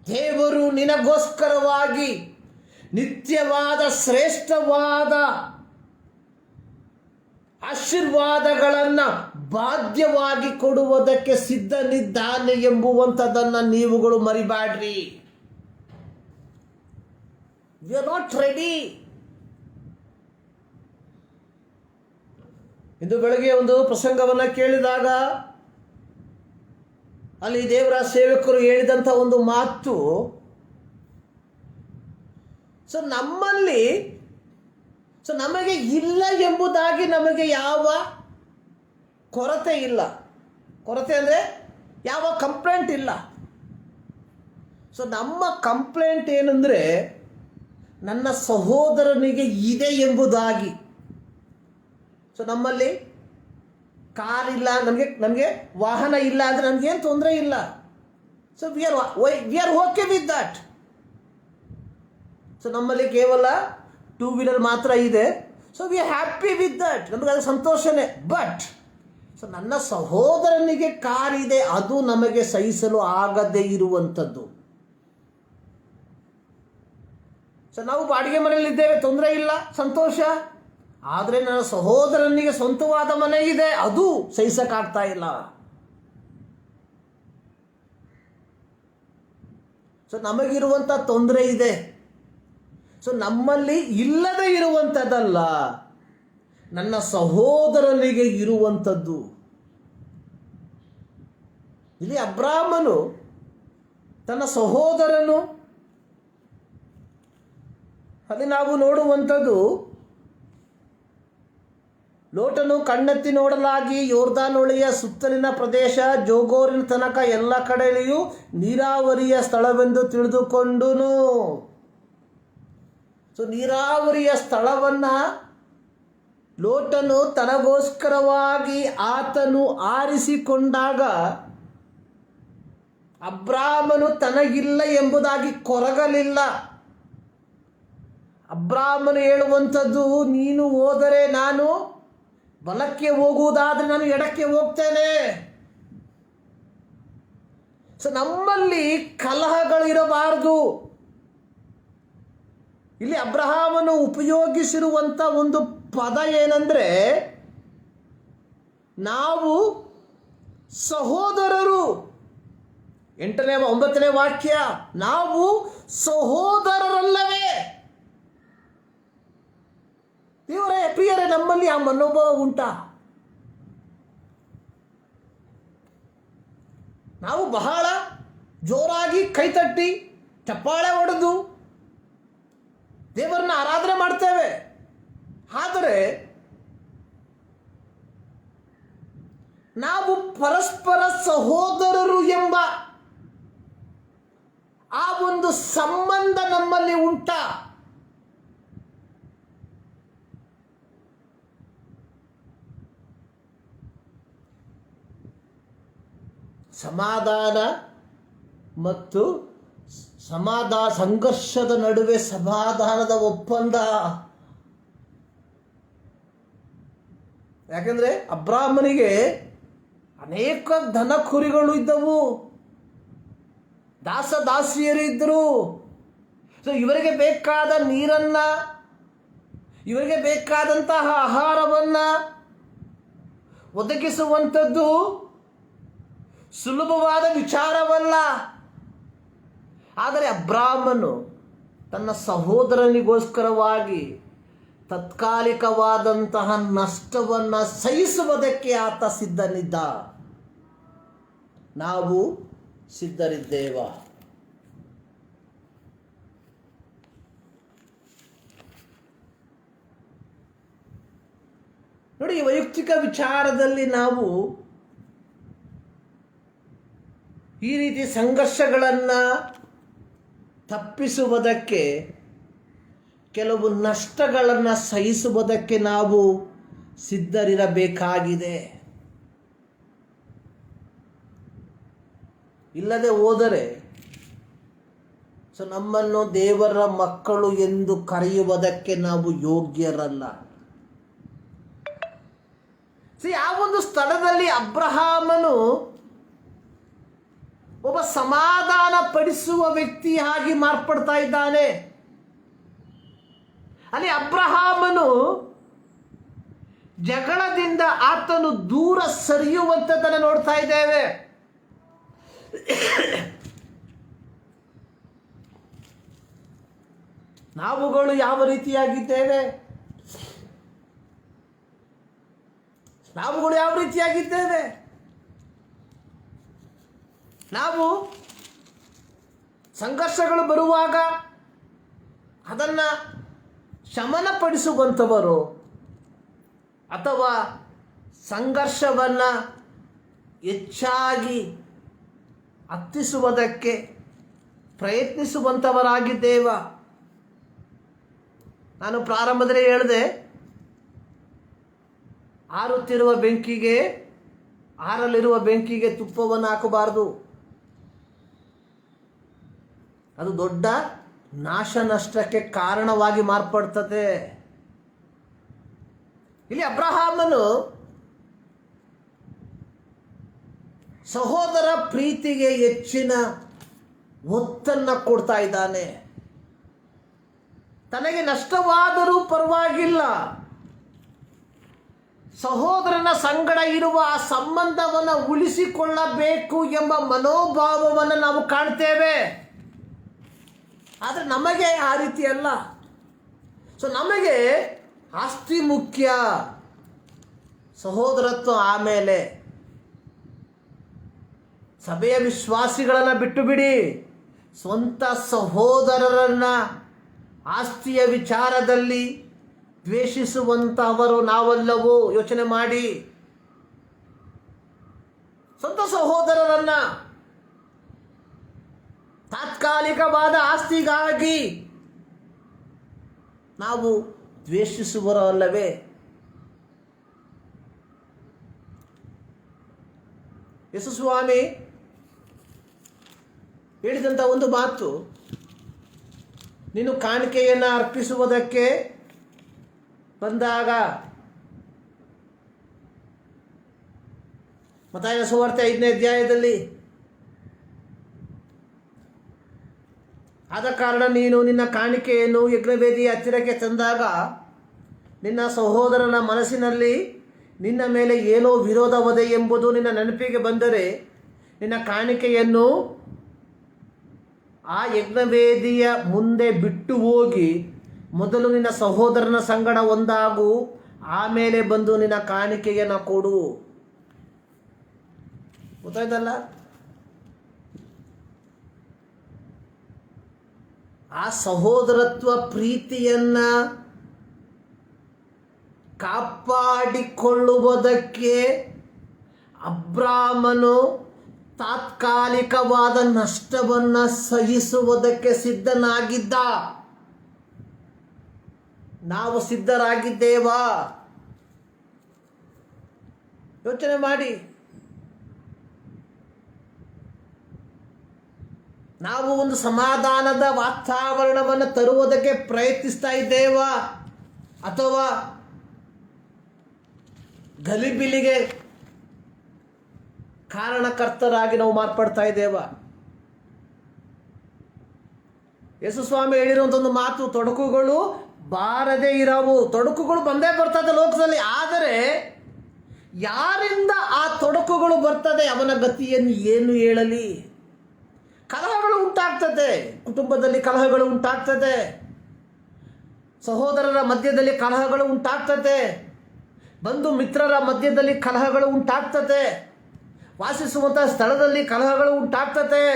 Speaker 1: ದೇವರು ನಿನಗೋಸ್ಕರವಾಗಿ ನಿತ್ಯವಾದ ಶ್ರೇಷ್ಠವಾದ ಆಶೀರ್ವಾದಗಳನ್ನು ಬಾಧ್ಯವಾಗಿ ಕೊಡುವುದಕ್ಕೆ ಸಿದ್ಧನಿದ್ದಾನೆ ಎಂಬುವಂಥದ್ದನ್ನು ನೀವುಗಳು ಮರಿಬೇಡ್ರಿ. We are not ready. ಇಂದು ಬೆಳಗ್ಗೆ ಒಂದು ಪ್ರಸಂಗವನ್ನು ಕೇಳಿದಾಗ ಅಲ್ಲಿ ದೇವರ ಸೇವಕರು ಹೇಳಿದಂಥ ಒಂದು ಮಾತು, ನಮಗೆ ಇಲ್ಲ ಎಂಬುದಾಗಿ ನಮಗೆ ಯಾವ ಕೊರತೆ ಇಲ್ಲ. ಕೊರತೆ ಅಂದರೆ ಯಾವ ಕಂಪ್ಲೇಂಟ್ ಇಲ್ಲ. ನಮ್ಮ ಕಂಪ್ಲೇಂಟ್ ಏನಂದರೆ ನನ್ನ ಸಹೋದರನಿಗೆ ಇದೆ ಎಂಬುದಾಗಿ. ನಮ್ಮಲ್ಲಿ ಕಾರ್ ಇಲ್ಲ, ನಮಗೆ ವಾಹನ ಇಲ್ಲ ಅಂದರೆ ನನಗೇನು ತೊಂದರೆ ಇಲ್ಲ. We are okay with that. ನಮ್ಮಲ್ಲಿ ಕೇವಲ 2 ವೀಲರ್ ಮಾತ್ರ ಇದೆ. We are happy with that. ನಮಗೆ ಅದು ಸಂತೋಷನೇ. ಬಟ್ ನನ್ನ ಸಹೋದರನಿಗೆ ಕಾರ್ ಇದೆ, ಅದು ನಮಗೆ ಸಹಿಸಲು ಆಗದೇ ಇರುವಂಥದ್ದು. ನಾವು ಬಾಡಿಗೆ ಮನೆಯಲ್ಲಿದ್ದೇವೆ, ತೊಂದರೆ ಇಲ್ಲ, ಸಂತೋಷ. ಆದರೆ ನನ್ನ ಸಹೋದರನಿಗೆ ಸ್ವಂತವಾದ ಮನೆ ಇದೆ, ಅದು ಸಹಿಸಕ್ಕಾಗ್ತಾ ಇಲ್ಲ. ನಮಗಿರುವಂಥ ತೊಂದರೆ ಇದೆ. ನಮ್ಮಲ್ಲಿ ಇಲ್ಲದೆ ಇರುವಂಥದ್ದಲ್ಲ, ನನ್ನ ಸಹೋದರನಿಗೆ ಇರುವಂಥದ್ದು. ಇಲ್ಲಿ ಅಬ್ರಾಮನು ತನ್ನ ಸಹೋದರನು, ಅಲ್ಲಿ ನಾವು ನೋಡುವಂಥದ್ದು, ಲೋಟನು ಕಣ್ಣೆತ್ತಿ ನೋಡಲಾಗಿ ಯೋರ್ದಾನ್ ಹೊಳೆಯ ಸುತ್ತಲಿನ ಪ್ರದೇಶ ಜೋಗೋರಿನ ತನಕ ಎಲ್ಲ ಕಡೆಯಲ್ಲಿಯೂ ನೀರಾವರಿಯ ಸ್ಥಳವೆಂದು ತಿಳಿದುಕೊಂಡುನು. ನೀರಾವರಿಯ ಸ್ಥಳವನ್ನು ಲೋಟನು ತನಗೋಸ್ಕರವಾಗಿ ಆತನು ಆರಿಸಿಕೊಂಡಾಗ ಅಬ್ರಾಮನು ತನಗಿಲ್ಲ ಎಂಬುದಾಗಿ ಕೊರಗಲಿಲ್ಲ. ಅಬ್ರಾಮನು ಹೇಳುವಂಥದ್ದು, ನೀನು ಹೋದರೆ ನಾನು ಬಲಕ್ಕೆ ಹೋಗುವುದಾದರೆ ನಾನು ಎಡಕ್ಕೆ ಹೋಗ್ತೇನೆ. ನಮ್ಮಲ್ಲಿ ಕಲಹಗಳಿರಬಾರದು. ಇಲ್ಲಿ ಅಬ್ರಹಾಮನು ಉಪಯೋಗಿಸಿರುವಂಥ ಒಂದು ಪದ ಏನಂದರೆ, ನಾವು ಸಹೋದರರು. 9ನೇ ವಾಕ್ಯ, ನಾವು ಸಹೋದರರಲ್ಲವೇ? ದೇವರೇ, ಪ್ರಿಯರೇ, ನಮ್ಮಲ್ಲಿ ಆ ಮನೋಭಾವ ಉಂಟಾ? ನಾವು ಬಹಳ ಜೋರಾಗಿ ಕೈತಟ್ಟಿ ಚಪ್ಪಾಳೆ ಹೊಡೆದು ದೇವರನ್ನ ಆರಾಧನೆ ಮಾಡ್ತೇವೆ. ಆದರೆ ನಾವು ಪರಸ್ಪರ ಸಹೋದರರು ಎಂಬ ಆ ಒಂದು ಸಂಬಂಧ ನಮ್ಮಲ್ಲಿ ಉಂಟಾ? ಸಮಾಧಾನ ಮತ್ತು ಸಂಘರ್ಷದ ನಡುವೆ ಸಮಾಧಾನದ ಒಪ್ಪಂದ. ಯಾಕೆಂದ್ರೆ ಅಬ್ರಾಹ್ಮನಿಗೆ ಅನೇಕ ದನ ಕುರಿಗಳು ಇದ್ದವು, ದಾಸಿಯರು ಇದ್ದರು. ಸೊ ಇವರಿಗೆ ಬೇಕಾದ ನೀರನ್ನ, ಇವರಿಗೆ ಬೇಕಾದಂತಹ ಆಹಾರವನ್ನ ಒದಗಿಸುವಂಥದ್ದು ಸುಲಭವಾದ ವಿಚಾರವಲ್ಲ. ಆದರೆ ಅಬ್ರಾಹ್ಮನು ತನ್ನ ಸಹೋದರನಿಗೋಸ್ಕರವಾಗಿ ತಾತ್ಕಾಲಿಕವಾದಂತಹ ನಷ್ಟವನ್ನು ಸಹಿಸುವುದಕ್ಕೆ ಆತ ಸಿದ್ಧನಿದ್ದ. ನಾವು ಸಿದ್ಧರಿದ್ದೇವ? ನೋಡಿ, ವೈಯಕ್ತಿಕ ವಿಚಾರದಲ್ಲಿ ನಾವು ಈ ರೀತಿ ಸಂಘರ್ಷಗಳನ್ನು ತಪ್ಪಿಸುವುದಕ್ಕೆ, ಕೆಲವು ನಷ್ಟಗಳನ್ನು ಸಹಿಸುವುದಕ್ಕೆ ನಾವು ಸಿದ್ಧರಿರಬೇಕಾಗಿದೆ. ಇಲ್ಲದೆ ಹೋದರೆ ನಮ್ಮನ್ನು ದೇವರ ಮಕ್ಕಳು ಎಂದು ಕರೆಯುವುದಕ್ಕೆ ನಾವು ಯೋಗ್ಯರಲ್ಲ. ಆ ಒಂದು ಸ್ಥಳದಲ್ಲಿ ಅಬ್ರಹಾಮನು ಒಬ್ಬ ಸಮಾಧಾನ ಪಡಿಸುವ ವ್ಯಕ್ತಿಯಾಗಿ ಮಾರ್ಪಡ್ತಾ ಇದ್ದಾನೆ. ಅಲ್ಲಿ ಅಬ್ರಹಾಮನು ಜಗಳದಿಂದ ಆತನು ದೂರ ಸರಿಯುವಂಥದ್ದನ್ನು ನೋಡ್ತಾ ಇದ್ದೇವೆ. ನಾವುಗಳು ಯಾವ ರೀತಿಯಾಗಿದ್ದೇವೆ? ನಾವು ಸಂಘರ್ಷಗಳು ಬರುವಾಗ ಅದನ್ನು ಶಮನಪಡಿಸುವಂಥವರು, ಅಥವಾ ಸಂಘರ್ಷವನ್ನು ಹೆಚ್ಚಾಗಿ ಹತ್ತಿಸುವುದಕ್ಕೆ ಪ್ರಯತ್ನಿಸುವಂಥವರಾಗಿದ್ದೇವ? ನಾನು ಪ್ರಾರಂಭದಲ್ಲಿ ಹೇಳಿದೆ, ಆರಲ್ಲಿರುವ ಬೆಂಕಿಗೆ ತುಪ್ಪವನ್ನು ಹಾಕಬಾರದು. ಅದು ದೊಡ್ಡ ನಾಶ ನಷ್ಟಕ್ಕೆ ಕಾರಣವಾಗಿ ಮಾರ್ಪಡ್ತದೆ. ಇಲ್ಲಿ ಅಬ್ರಹಾಮನು ಸಹೋದರ ಪ್ರೀತಿಗೆ ಹೆಚ್ಚಿನ ಒತ್ತನ್ನು ಕೊಡ್ತಾ ಇದ್ದಾನೆ. ತನಗೆ ನಷ್ಟವಾದರೂ ಪರವಾಗಿಲ್ಲ, ಸಹೋದರನ ಸಂಗಡ ಇರುವ ಆ ಸಂಬಂಧವನ್ನು ಉಳಿಸಿಕೊಳ್ಳಬೇಕು ಎಂಬ ಮನೋಭಾವವನ್ನು ನಾವು ಕಾಣ್ತೇವೆ. ಆದರೆ ನಮಗೆ ಆ ರೀತಿ ಅಲ್ಲ. ನಮಗೆ ಆಸ್ತಿ ಮುಖ್ಯ, ಸಹೋದರತ್ವ ಆಮೇಲೆ. ಸಭೆಯ ವಿಶ್ವಾಸಿಗಳನ್ನು ಬಿಟ್ಟು ಬಿಡಿ, ಸ್ವಂತ ಸಹೋದರರನ್ನ ಆಸ್ತಿಯ ವಿಚಾರದಲ್ಲಿ ದ್ವೇಷಿಸುವಂತಹವರು ನಾವಲ್ಲವೋ ಯೋಚನೆ ಮಾಡಿ. ಸ್ವಂತ ಸಹೋದರರನ್ನ ತಾತ್ಕಾಲಿಕವಾದ ಆಸ್ತಿಗಾಗಿ ನಾವು ದ್ವೇಷಿಸುವರಲ್ಲವೇ? ಯೇಸು ಸ್ವಾಮಿ ಹೇಳಿದಂಥ ಒಂದು ಮಾತು, ನೀನು ಕಾಣಿಕೆಯನ್ನು ಅರ್ಪಿಸುವುದಕ್ಕೆ ಬಂದಾಗ, ಮತ್ತಾಯನ ಸುವಾರ್ತೆ 5ನೇ ಅಧ್ಯಾಯದಲ್ಲಿ, ಆದ ಕಾರಣ ನೀನು ನಿನ್ನ ಕಾಣಿಕೆಯನ್ನು ಯಜ್ಞವೇದಿಯ ಹತ್ತಿರಕ್ಕೆ ತಂದಾಗ ನಿನ್ನ ಸಹೋದರನ ಮನಸ್ಸಿನಲ್ಲಿ ನಿನ್ನ ಮೇಲೆ ಏನೋ ವಿರೋಧವದೆ ಎಂಬುದು ನಿನ್ನ ನೆನಪಿಗೆ ಬಂದರೆ, ನಿನ್ನ ಕಾಣಿಕೆಯನ್ನು ಆ ಯಜ್ಞವೇದಿಯ ಮುಂದೆ ಬಿಟ್ಟು ಹೋಗಿ ಮೊದಲು ನಿನ್ನ ಸಹೋದರನ ಸಂಗಡ ಒಂದಾಗು, ಆಮೇಲೆ ಬಂದು ನಿನ್ನ ಕಾಣಿಕೆಯನ್ನು ಕೊಡು. ಗೊತ್ತಾಯ್ತಲ್ಲ? ಆ ಸಹೋದರತ್ವ ಪ್ರೀತಿಯನ್ನ ಕಾಪಾಡಿಕೊಳ್ಳುವುದಕ್ಕೆ ಅಬ್ರಾಮನು ತಾತ್ಕಾಲಿಕವಾದ ನಷ್ಟವನ್ನು ಸಹಿಸುವುದಕ್ಕೆ ಸಿದ್ಧನಾಗಿದ್ದ. ನಾವು ಸಿದ್ಧರಾಗಿದ್ದೇವಾ? ಯೋಚನೆ ಮಾಡಿ. ನಾವು ಒಂದು ಸಮಾಧಾನದ ವಾತಾವರಣವನ್ನು ತರುವುದಕ್ಕೆ ಪ್ರಯತ್ನಿಸ್ತಾ ಇದ್ದೇವಾ, ಅಥವಾ ಗಲಿಬಿಲಿಗೆ ಕಾರಣಕರ್ತರಾಗಿ ನಾವು ಮಾರ್ಪಡ್ತಾ ಇದ್ದೇವಾ? ಯೇಸು ಸ್ವಾಮಿ ಹೇಳಿರುವಂಥ ಒಂದು ಮಾತು, ತೊಡಕುಗಳು ಬಾರದೇ ಇರವು. ತೊಡಕುಗಳು ಬಂದೇ ಬರ್ತದೆ ಲೋಕದಲ್ಲಿ, ಆದರೆ ಯಾರಿಂದ ಆ ತೊಡಕುಗಳು ಬರ್ತದೆ ಅವನ ಗತಿಯನ್ನು ಏನು ಹೇಳಲಿ? ಕಲಹಗಳು ಉಂಟಾಗ್ತದೆ, ಕುಟುಂಬದಲ್ಲಿ ಕಲಹಗಳು ಉಂಟಾಗ್ತದೆ, ಸಹೋದರರ ಮಧ್ಯದಲ್ಲಿ ಕಲಹಗಳು ಉಂಟಾಗ್ತದೆ, ಬಂಧು ಮಿತ್ರರ ಮಧ್ಯದಲ್ಲಿ ಕಲಹಗಳು ಉಂಟಾಗ್ತದೆ, ವಾಸಿಸುವಂಥ ಸ್ಥಳದಲ್ಲಿ ಕಲಹಗಳು ಉಂಟಾಗ್ತದೆ.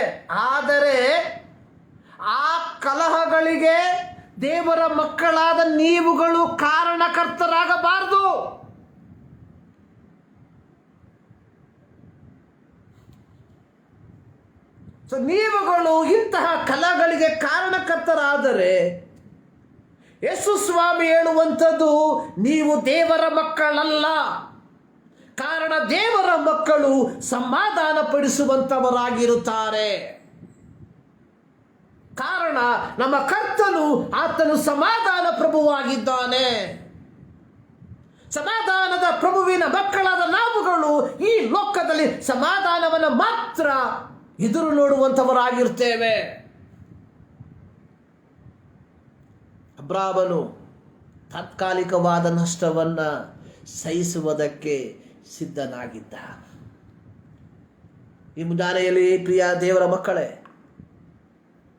Speaker 1: ಆದರೆ ಆ ಕಲಹಗಳಿಗೆ ದೇವರ ಮಕ್ಕಳಾದ ನೀವುಗಳು ಕಾರಣಕರ್ತರಾಗಬಾರದು. ನೀವುಗಳು ಇಂತಹ ಕಲಹಗಳಿಗೆ ಕಾರಣಕರ್ತರಾದರೆ ಯೇಸು ಸ್ವಾಮಿ ಹೇಳುವಂಥದ್ದು, ನೀವು ದೇವರ ಮಕ್ಕಳಲ್ಲ. ಕಾರಣ ದೇವರ ಮಕ್ಕಳು ಸಮಾಧಾನ ಪಡಿಸುವಂಥವರಾಗಿರುತ್ತಾರೆ. ಕಾರಣ ನಮ್ಮ ಕರ್ತನು, ಆತನು ಸಮಾಧಾನ ಪ್ರಭುವಾಗಿದ್ದಾನೆ. ಸಮಾಧಾನದ ಪ್ರಭುವಿನ ಮಕ್ಕಳಾದ ನಾವುಗಳು ಈ ಲೋಕದಲ್ಲಿ ಸಮಾಧಾನವನ್ನು ಮಾತ್ರ ಎದುರು ನೋಡುವಂಥವರಾಗಿರ್ತೇವೆ. ಅಬ್ರಾಮನು ತಾತ್ಕಾಲಿಕವಾದ ನಷ್ಟವನ್ನು ಸಹಿಸುವುದಕ್ಕೆ ಸಿದ್ಧನಾಗಿದ್ದ. ಈ ಮುಂಜಾನೆಯಲ್ಲಿ ಪ್ರಿಯ ದೇವರ ಮಕ್ಕಳೇ,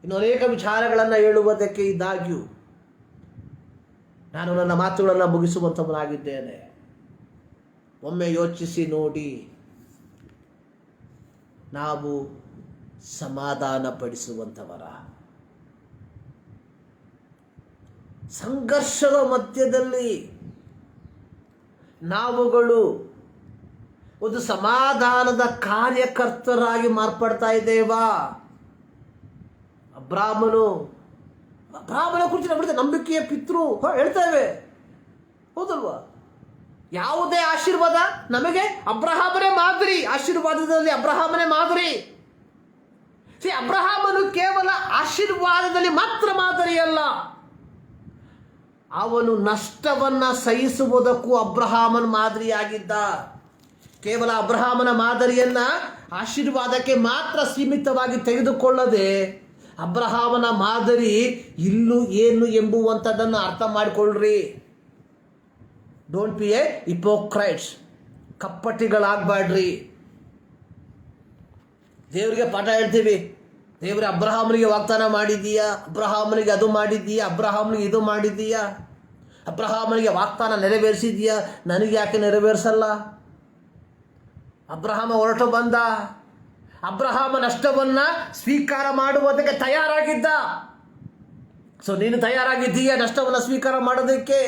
Speaker 1: ಇನ್ನು ಅನೇಕ ವಿಚಾರಗಳನ್ನು ಹೇಳುವುದಕ್ಕೆ ಇದ್ದಾಗ್ಯೂ ನಾನು ನನ್ನ ಮಾತುಗಳನ್ನು ಮುಗಿಸುವಂಥವನಾಗಿದ್ದೇನೆ. ಒಮ್ಮೆ ಯೋಚಿಸಿ ನೋಡಿ, ನಾವು ಸಮಾಧಾನ ಪಡಿಸುವಂಥವರ? ಸಂಘರ್ಷದ ಮಧ್ಯದಲ್ಲಿ ನಾವುಗಳು ಒಂದು ಸಮಾಧಾನದ ಕಾರ್ಯಕರ್ತರಾಗಿ ಮಾರ್ಪಡ್ತಾ ಇದ್ದೇವಾ? ಅಬ್ರಾಮನ ಕುರಿತು ನಾವು ನಂಬಿಕೆಯ ಪಿತೃ ಹೇಳ್ತೇವೆ, ಹೌದಲ್ವಾ? ಯಾವುದೇ ಆಶೀರ್ವಾದ ನಮಗೆ ಅಬ್ರಹಾಮನೇ ಮಾದರಿ. ಆಶೀರ್ವಾದದಲ್ಲಿ ಅಬ್ರಹಾಮನೇ ಮಾದರಿ. ಅಬ್ರಹಾಮನು ಕೇವಲ ಆಶೀರ್ವಾದದಲ್ಲಿ ಮಾತ್ರ ಮಾದರಿಯಲ್ಲ, ಅವನು ನಷ್ಟವನ್ನು ಸಹಿಸುವುದಕ್ಕೂ ಅಬ್ರಹಾಮನ ಮಾದರಿಯಾಗಿದ್ದ. ಕೇವಲ ಅಬ್ರಹಾಮನ ಮಾದರಿಯನ್ನ ಆಶೀರ್ವಾದಕ್ಕೆ ಮಾತ್ರ ಸೀಮಿತವಾಗಿ ತೆಗೆದುಕೊಳ್ಳದೆ, ಅಬ್ರಹಾಮನ ಮಾದರಿ ಇಲ್ಲೂ ಏನು ಎಂಬುವಂಥದ್ದನ್ನು ಅರ್ಥ ಮಾಡಿಕೊಳ್ಳ್ರಿ. Don't be a hypocrites. ಕಪ್ಪಟಿಗಳಾಗಬೇಡ್ರಿ. ದೇವರಿಗೆ ಪಾಠ ಹೇಳ್ತೀವಿ, ದೇವರೇ ಅಬ್ರಹಾಮನಿಗೆ ವಾಗ್ದಾನ ಮಾಡಿದ್ದೀಯಾ, ಅಬ್ರಹಾಮನಿಗೆ ಅದು ಮಾಡಿದ್ದೀಯಾ, ಅಬ್ರಹಾಮನಿಗೆ ಇದು ಮಾಡಿದ್ದೀಯಾ, ಅಬ್ರಹಾಮನಿಗೆ ವಾಗ್ದಾನ ನೆರವೇರಿಸಿದ್ದೀಯಾ, ನನಗೆ ಯಾಕೆ ನೆರವೇರಿಸಲ್ಲ? ಅಬ್ರಹಾಮ ಹೊರಟು ಬಂದ. ಅಬ್ರಹಾಮ ನಷ್ಟವನ್ನು ಸ್ವೀಕಾರ ಮಾಡುವುದಕ್ಕೆ ತಯಾರಾಗಿದ್ದ. ನೀನು ತಯಾರಾಗಿದ್ದೀಯಾ ನಷ್ಟವನ್ನು ಸ್ವೀಕಾರ ಮಾಡೋದಕ್ಕೆ?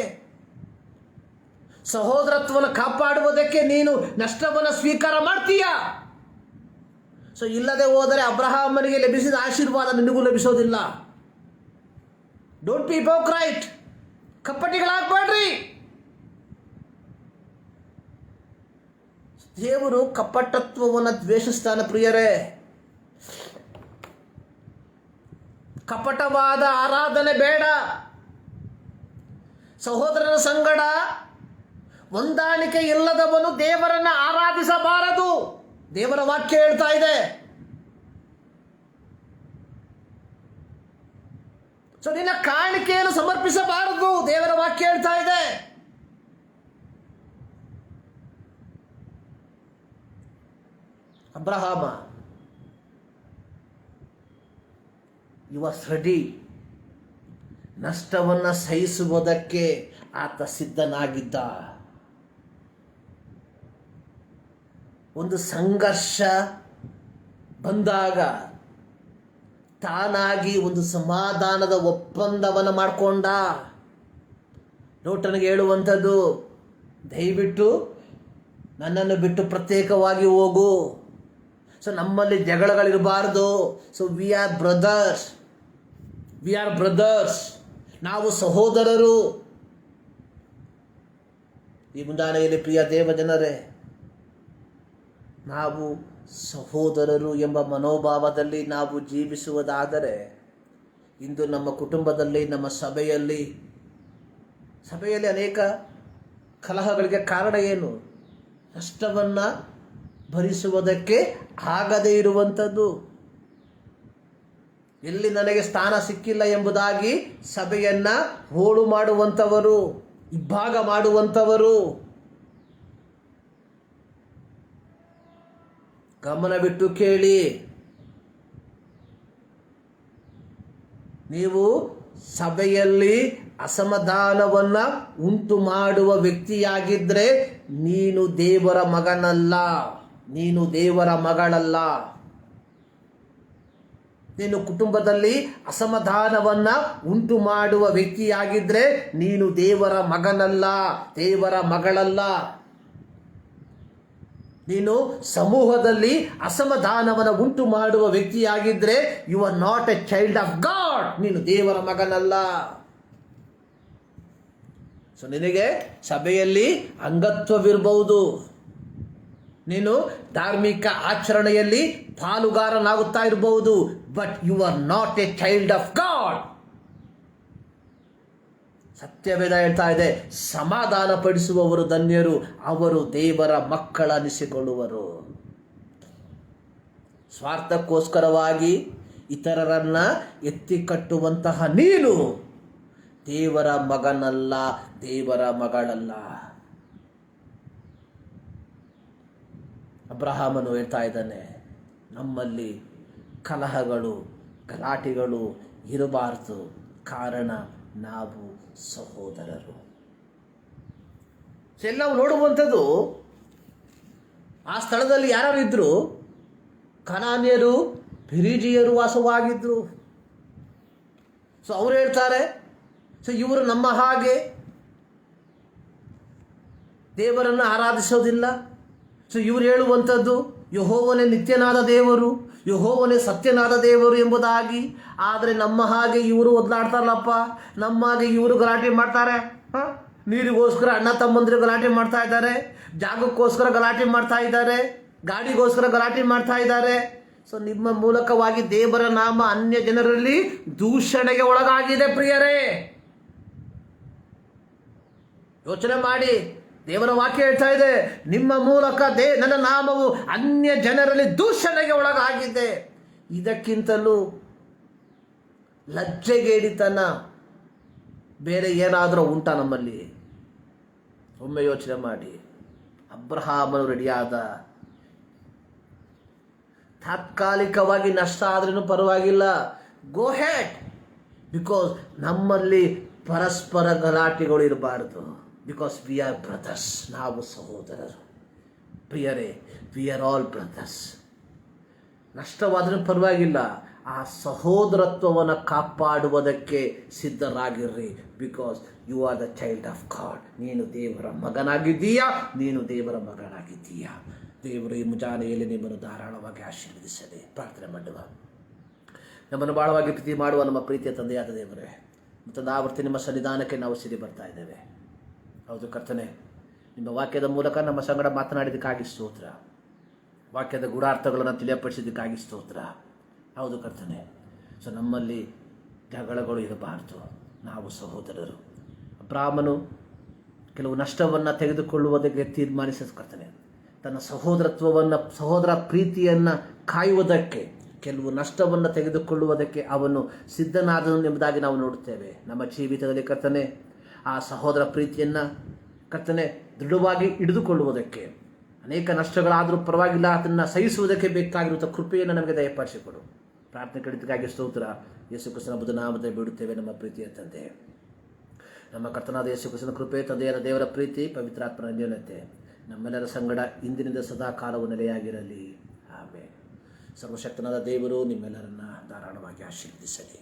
Speaker 1: ಸಹೋದರತ್ವವನ್ನು ಕಾಪಾಡುವುದಕ್ಕೆ ನೀನು ನಷ್ಟವನ್ನು ಸ್ವೀಕಾರ ಮಾಡ್ತೀಯಾ? ಇಲ್ಲದೆ ಹೋದರೆ ಅಬ್ರಹಾಮನಿಗೆ ಲಭಿಸಿದ ಆಶೀರ್ವಾದ ನಿನಗೂ ಲಭಿಸೋದಿಲ್ಲ. Don't be hypocrite. ಕಪ್ಪಟಿಗಳಾಗಬೇಡ್ರಿ. ದೇವರು ಕಪಟತ್ವವನ್ನು ದ್ವೇಷಿಸ್ತಾನೆ ಪ್ರಿಯರೇ. ಕಪಟವಾದ ಆರಾಧನೆ ಬೇಡ. ಸಹೋದರನ ಸಂಗಡ ಹೊಂದಾಣಿಕೆ ಇಲ್ಲದವನು ದೇವರನ್ನು ಆರಾಧಿಸಬಾರದು. ದೇವರ ವಾಕ್ಯ ಹೇಳ್ತಾ ಇದೆ. ನಿನ್ನ ಕಾಣಿಕೆಯನ್ನು ಸಮರ್ಪಿಸಬಾರದು. ದೇವರ ವಾಕ್ಯ ಹೇಳ್ತಾ ಇದೆ. ಅಬ್ರಹಾಮ ರೆಡಿ. ನಷ್ಟವನ್ನು ಸಹಿಸುವುದಕ್ಕೆ ಆತ ಸಿದ್ಧನಾಗಿದ್ದ. ಒಂದು ಸಂಘರ್ಷ ಬಂದಾಗ ತಾನಾಗಿ ಒಂದು ಸಮಾಧಾನದ ಒಪ್ಪಂದವನ್ನು ಮಾಡಿಕೊಂಡ. ಲೋಟನಿಗೆ ಹೇಳುವಂಥದ್ದು, ದಯವಿಟ್ಟು ನನ್ನನ್ನು ಬಿಟ್ಟು ಪ್ರತ್ಯೇಕವಾಗಿ ಹೋಗು. ಸೊ ನಮ್ಮಲ್ಲಿ ಜಗಳಗಳಿರಬಾರ್ದು. ಸೊ ವಿ ಆರ್ ಬ್ರದರ್ಸ್, ನಾವು ಸಹೋದರರು. ಈ ಮುಂಜಾನೆಯಲ್ಲಿ ಪ್ರಿಯ ದೇವ ಜನರೇ, ನಾವು ಸಹೋದರರು ಎಂಬ ಮನೋಭಾವದಲ್ಲಿ ನಾವು ಜೀವಿಸುವುದಾದರೆ, ಇಂದು ನಮ್ಮ ಕುಟುಂಬದಲ್ಲಿ, ನಮ್ಮ ಸಭೆಯಲ್ಲಿ ಅನೇಕ ಕಲಹಗಳಿಗೆ ಕಾರಣ ಏನು? ನಷ್ಟವನ್ನು ಭರಿಸುವುದಕ್ಕೆ ಆಗದೇ ಇರುವಂಥದ್ದು. ಎಲ್ಲಿ ನನಗೆ ಸ್ಥಾನ ಸಿಕ್ಕಿಲ್ಲ ಎಂಬುದಾಗಿ ಸಭೆಯನ್ನು ಹೋಳು ಮಾಡುವಂಥವರು, ಇಬ್ಬಾಗ ಮಾಡುವಂಥವರು. ಗಮನವಿಟ್ಟು ಕೇಳಿ. ನೀವು ಸಭೆಯಲ್ಲಿ ಅಸಮಾಧಾನವನ್ನು ಉಂಟು ಮಾಡುವ ವ್ಯಕ್ತಿಯಾಗಿದ್ದರೆ ನೀನು ದೇವರ ಮಗನಲ್ಲ, ನೀನು ದೇವರ ಮಗಳಲ್ಲ. ನೀನು ಕುಟುಂಬದಲ್ಲಿ ಅಸಮಾಧಾನವನ್ನು ಉಂಟು ಮಾಡುವ ವ್ಯಕ್ತಿಯಾಗಿದ್ದರೆ ನೀನು ದೇವರ ಮಗನಲ್ಲ, ದೇವರ ಮಗಳಲ್ಲ. ನೀನು ಸಮೂಹದಲ್ಲಿ ಅಸಮಾಧಾನವನ್ನು ಉಂಟು ಮಾಡುವ ವ್ಯಕ್ತಿಯಾಗಿದ್ದರೆ you are not a child of God, ನೀನು ದೇವರ ಮಗನಲ್ಲ. ಸೊ ನಿನಗೆ ಸಭೆಯಲ್ಲಿ ಅಂಗತ್ವವಿರಬಹುದು, ನೀನು ಧಾರ್ಮಿಕ ಆಚರಣೆಯಲ್ಲಿ ಪಾಲುಗಾರನಾಗುತ್ತಾ ಇರಬಹುದು, but you are not a child of God. ಸತ್ಯವೇದ ಹೇಳ್ತಾ ಇದೆ, ಸಮಾಧಾನ ಪಡಿಸುವವರು ಧನ್ಯರು, ಅವರು ದೇವರ ಮಕ್ಕಳನಿಸಿಕೊಳ್ಳುವರು. ಸ್ವಾರ್ಥಕ್ಕೋಸ್ಕರವಾಗಿ ಇತರರನ್ನ ಎತ್ತಿ ಕಟ್ಟುವಂತಹ ನೀನು ದೇವರ ಮಗನಲ್ಲ, ದೇವರ ಮಗಳಲ್ಲ. ಅಬ್ರಹಾಮನು ಹೇಳ್ತಾ ಇದ್ದಾನೆ, ನಮ್ಮಲ್ಲಿ ಕಲಹಗಳು, ಗಲಾಟೆಗಳು ಇರಬಾರದು, ಕಾರಣ ನಾವು ಸಹೋದರರು. ಎಲ್ಲವೂ ನೋಡುವಂಥದ್ದು, ಆ ಸ್ಥಳದಲ್ಲಿ ಯಾರು ಇದ್ರು? ಕನಾನ್ಯರು, ಪೆರಿಜಿಯರು ವಾಸವಾಗಿದ್ರು. ಸೊ ಅವರು ಹೇಳ್ತಾರೆ, ಸೊ ಇವರು ನಮ್ಮ ಹಾಗೆ ದೇವರನ್ನು ಆರಾಧಿಸೋದಿಲ್ಲ. ಸೊ ಇವರು ಹೇಳುವಂಥದ್ದು ಯೆಹೋವನೇ ನಿತ್ಯನಾದ ದೇವರು, ಯೆಹೋವನೇ ಸತ್ಯನಾದ ದೇವರು ಎಂಬುದಾಗಿ. ಆದರೆ ನಮ್ಮ ಹಾಗೆ ಇವರು ಒದ್ಲಾಡ್ತಾರಲ್ಲಪ್ಪ, ನಮ್ಮ ಹಾಗೆ ಇವರು ಗಲಾಟೆ ಮಾಡ್ತಾರೆ. ನೀರಿಗೋಸ್ಕರ ಅಣ್ಣ ತಮ್ಮಂದಿರು ಗಲಾಟೆ ಮಾಡ್ತಾ ಇದ್ದಾರೆ, ಜಾಗಕ್ಕೋಸ್ಕರ ಗಲಾಟೆ ಮಾಡ್ತಾ ಇದ್ದಾರೆ, ಗಾಡಿಗೋಸ್ಕರ ಗಲಾಟೆ ಮಾಡ್ತಾ ಇದ್ದಾರೆ. ಸೊ ನಿಮ್ಮ ಮೂಲಕವಾಗಿ ದೇವರ ನಾಮ ಅನ್ಯ ಜನರಲ್ಲಿ ದೂಷಣೆಗೆ ಒಳಗಾಗಿದೆ. ಪ್ರಿಯರೇ, ಯೋಚನೆ ಮಾಡಿ. ದೇವರ ವಾಕ್ಯ ಹೇಳ್ತಾ ಇದೆ, ನಿಮ್ಮ ಮೂಲಕ ನನ್ನ ನಾಮವು ಅನ್ಯ ಜನರಲ್ಲಿ ದೂಷಣೆಗೆ ಒಳಗಾಗಿದೆ. ಇದಕ್ಕಿಂತಲೂ ಲಜ್ಜೆಗೇಡಿತನ ಬೇರೆ ಏನಾದರೂ ಉಂಟಾ ನಮ್ಮಲ್ಲಿ? ಒಮ್ಮೆ ಯೋಚನೆ ಮಾಡಿ. ಅಬ್ರಹಾಮನು ರೆಡಿಯಾದ, ತಾತ್ಕಾಲಿಕವಾಗಿ ನಷ್ಟ ಆದ್ರೂ ಪರವಾಗಿಲ್ಲ, ಗೋ ಹೆಡ್, ಬಿಕಾಸ್ ನಮ್ಮಲ್ಲಿ ಪರಸ್ಪರ ಗಲಾಟೆಗಳು ಇರಬಾರ್ದು. ಬಿಕಾಸ್ ವಿ ಆರ್ ಬ್ರದರ್ಸ್, ನಾವು ಸಹೋದರರು. ಪ್ರಿಯರೇ, ವಿ ಆರ್ ಆಲ್ ಬ್ರದರ್ಸ್. ನಷ್ಟವಾದ್ರೂ ಪರವಾಗಿಲ್ಲ, ಆ ಸಹೋದರತ್ವವನ್ನು ಕಾಪಾಡುವುದಕ್ಕೆ ಸಿದ್ಧರಾಗಿರ್ರಿ. Because you are the child of God. ನೀನು ದೇವರ ಮಗನಾಗಿದ್ದೀಯಾ, ನೀನು ದೇವರ ಮಗನಾಗಿದ್ದೀಯಾ. ದೇವರು ಈ ಮುಂಜಾನೆಯಲ್ಲಿ ನಿಮ್ಮನ್ನು ಧಾರಾಳವಾಗಿ ಆಶೀರ್ವದಿಸಲಿ. ಪ್ರಾರ್ಥನೆ ಮಾಡುವ. ನಮ್ಮನ್ನು ಬಹಳವಾಗಿ ಪ್ರೀತಿ ಮಾಡುವ ನಮ್ಮ ಪ್ರೀತಿಯ ತಂದೆಯಾದ ದೇವರೇ, ಮತ್ತೊಂದು ಆವರ್ತಿ ನಿಮ್ಮ ಸನ್ನಿಧಾನಕ್ಕೆ ನಾವು ಸಿರಿ ಬರ್ತಾ ಇದ್ದೇವೆ. ಹೌದು ಕರ್ತನೆ, ನಿಮ್ಮ ವಾಕ್ಯದ ಮೂಲಕ ನಮ್ಮ ಸಂಗಡ ಮಾತನಾಡಿದ್ದಕ್ಕಾಗಿ ಸ್ತೋತ್ರ. ವಾಕ್ಯದ ಗೂಢಾರ್ಥಗಳನ್ನು ತಿಳಿಯಪಡಿಸಿದ್ದಕ್ಕಾಗಿ ಸ್ತೋತ್ರ. ಹೌದು ಕರ್ತನೆ, ಸೊ ನಮ್ಮಲ್ಲಿ ಜಗಳಗಳು ಇರಬಾರ್ದು, ನಾವು ಸಹೋದರರು. ಅಬ್ರಹಾಮನು ಕೆಲವು ನಷ್ಟವನ್ನು ತೆಗೆದುಕೊಳ್ಳುವುದಕ್ಕೆ ತೀರ್ಮಾನಿಸಿದ ಕರ್ತನೆ, ತನ್ನ ಸಹೋದರ ಪ್ರೀತಿಯನ್ನು ಕಾಯುವುದಕ್ಕೆ, ಕೆಲವು ನಷ್ಟವನ್ನು ತೆಗೆದುಕೊಳ್ಳುವುದಕ್ಕೆ ಅವನು ಸಿದ್ಧನಾದನು ಎಂಬುದಾಗಿ ನಾವು ನೋಡುತ್ತೇವೆ. ನಮ್ಮ ಜೀವಿತದಲ್ಲಿ ಕರ್ತನೆ, ಆ ಸಹೋದರ ಪ್ರೀತಿಯನ್ನು ಕರ್ತನೆ ದೃಢವಾಗಿ ಹಿಡಿದುಕೊಳ್ಳುವುದಕ್ಕೆ, ಅನೇಕ ನಷ್ಟಗಳಾದರೂ ಪರವಾಗಿಲ್ಲ ಅದನ್ನು ಸಹಿಸುವುದಕ್ಕೆ ಬೇಕಾಗಿರುವಂಥ ಕೃಪೆಯನ್ನು ನಮಗೆ ದಯಪಾಲಿಸಿಕೊಡು. ಪ್ರಾರ್ಥನೆ ಕಡಿತಕ್ಕಾಗಿ ಸ್ತೋತ್ರ. ಯೇಸು ಕ್ರಿಸ್ತನ ಬುದ್ಧ ನಾಮದಲ್ಲಿ ಬಿಡುತ್ತೇವೆ ನಮ್ಮ ಪ್ರೀತಿಯ ತಂದೆ. ನಮ್ಮ ಕರ್ತನಾದ ಯೇಸು ಕ್ರಿಸ್ತನ ಕೃಪೆ, ತಂದೆಯಾದ ದೇವರ ಪ್ರೀತಿ, ಪವಿತ್ರಾತ್ಮನ ಅನ್ಯೋನ್ಯತೆ ನಮ್ಮೆಲ್ಲರ ಸಂಗಡ ಇಂದಿನಿಂದ ಸದಾ ಕಾಲವು ನೆಲೆಯಾಗಿರಲಿ. ಆಮೇಲೆ ಸರ್ವಶಕ್ತನಾದ ದೇವರು ನಿಮ್ಮೆಲ್ಲರನ್ನ ಧಾರಾಳವಾಗಿ ಆಶೀರ್ವದಿಸಲಿ.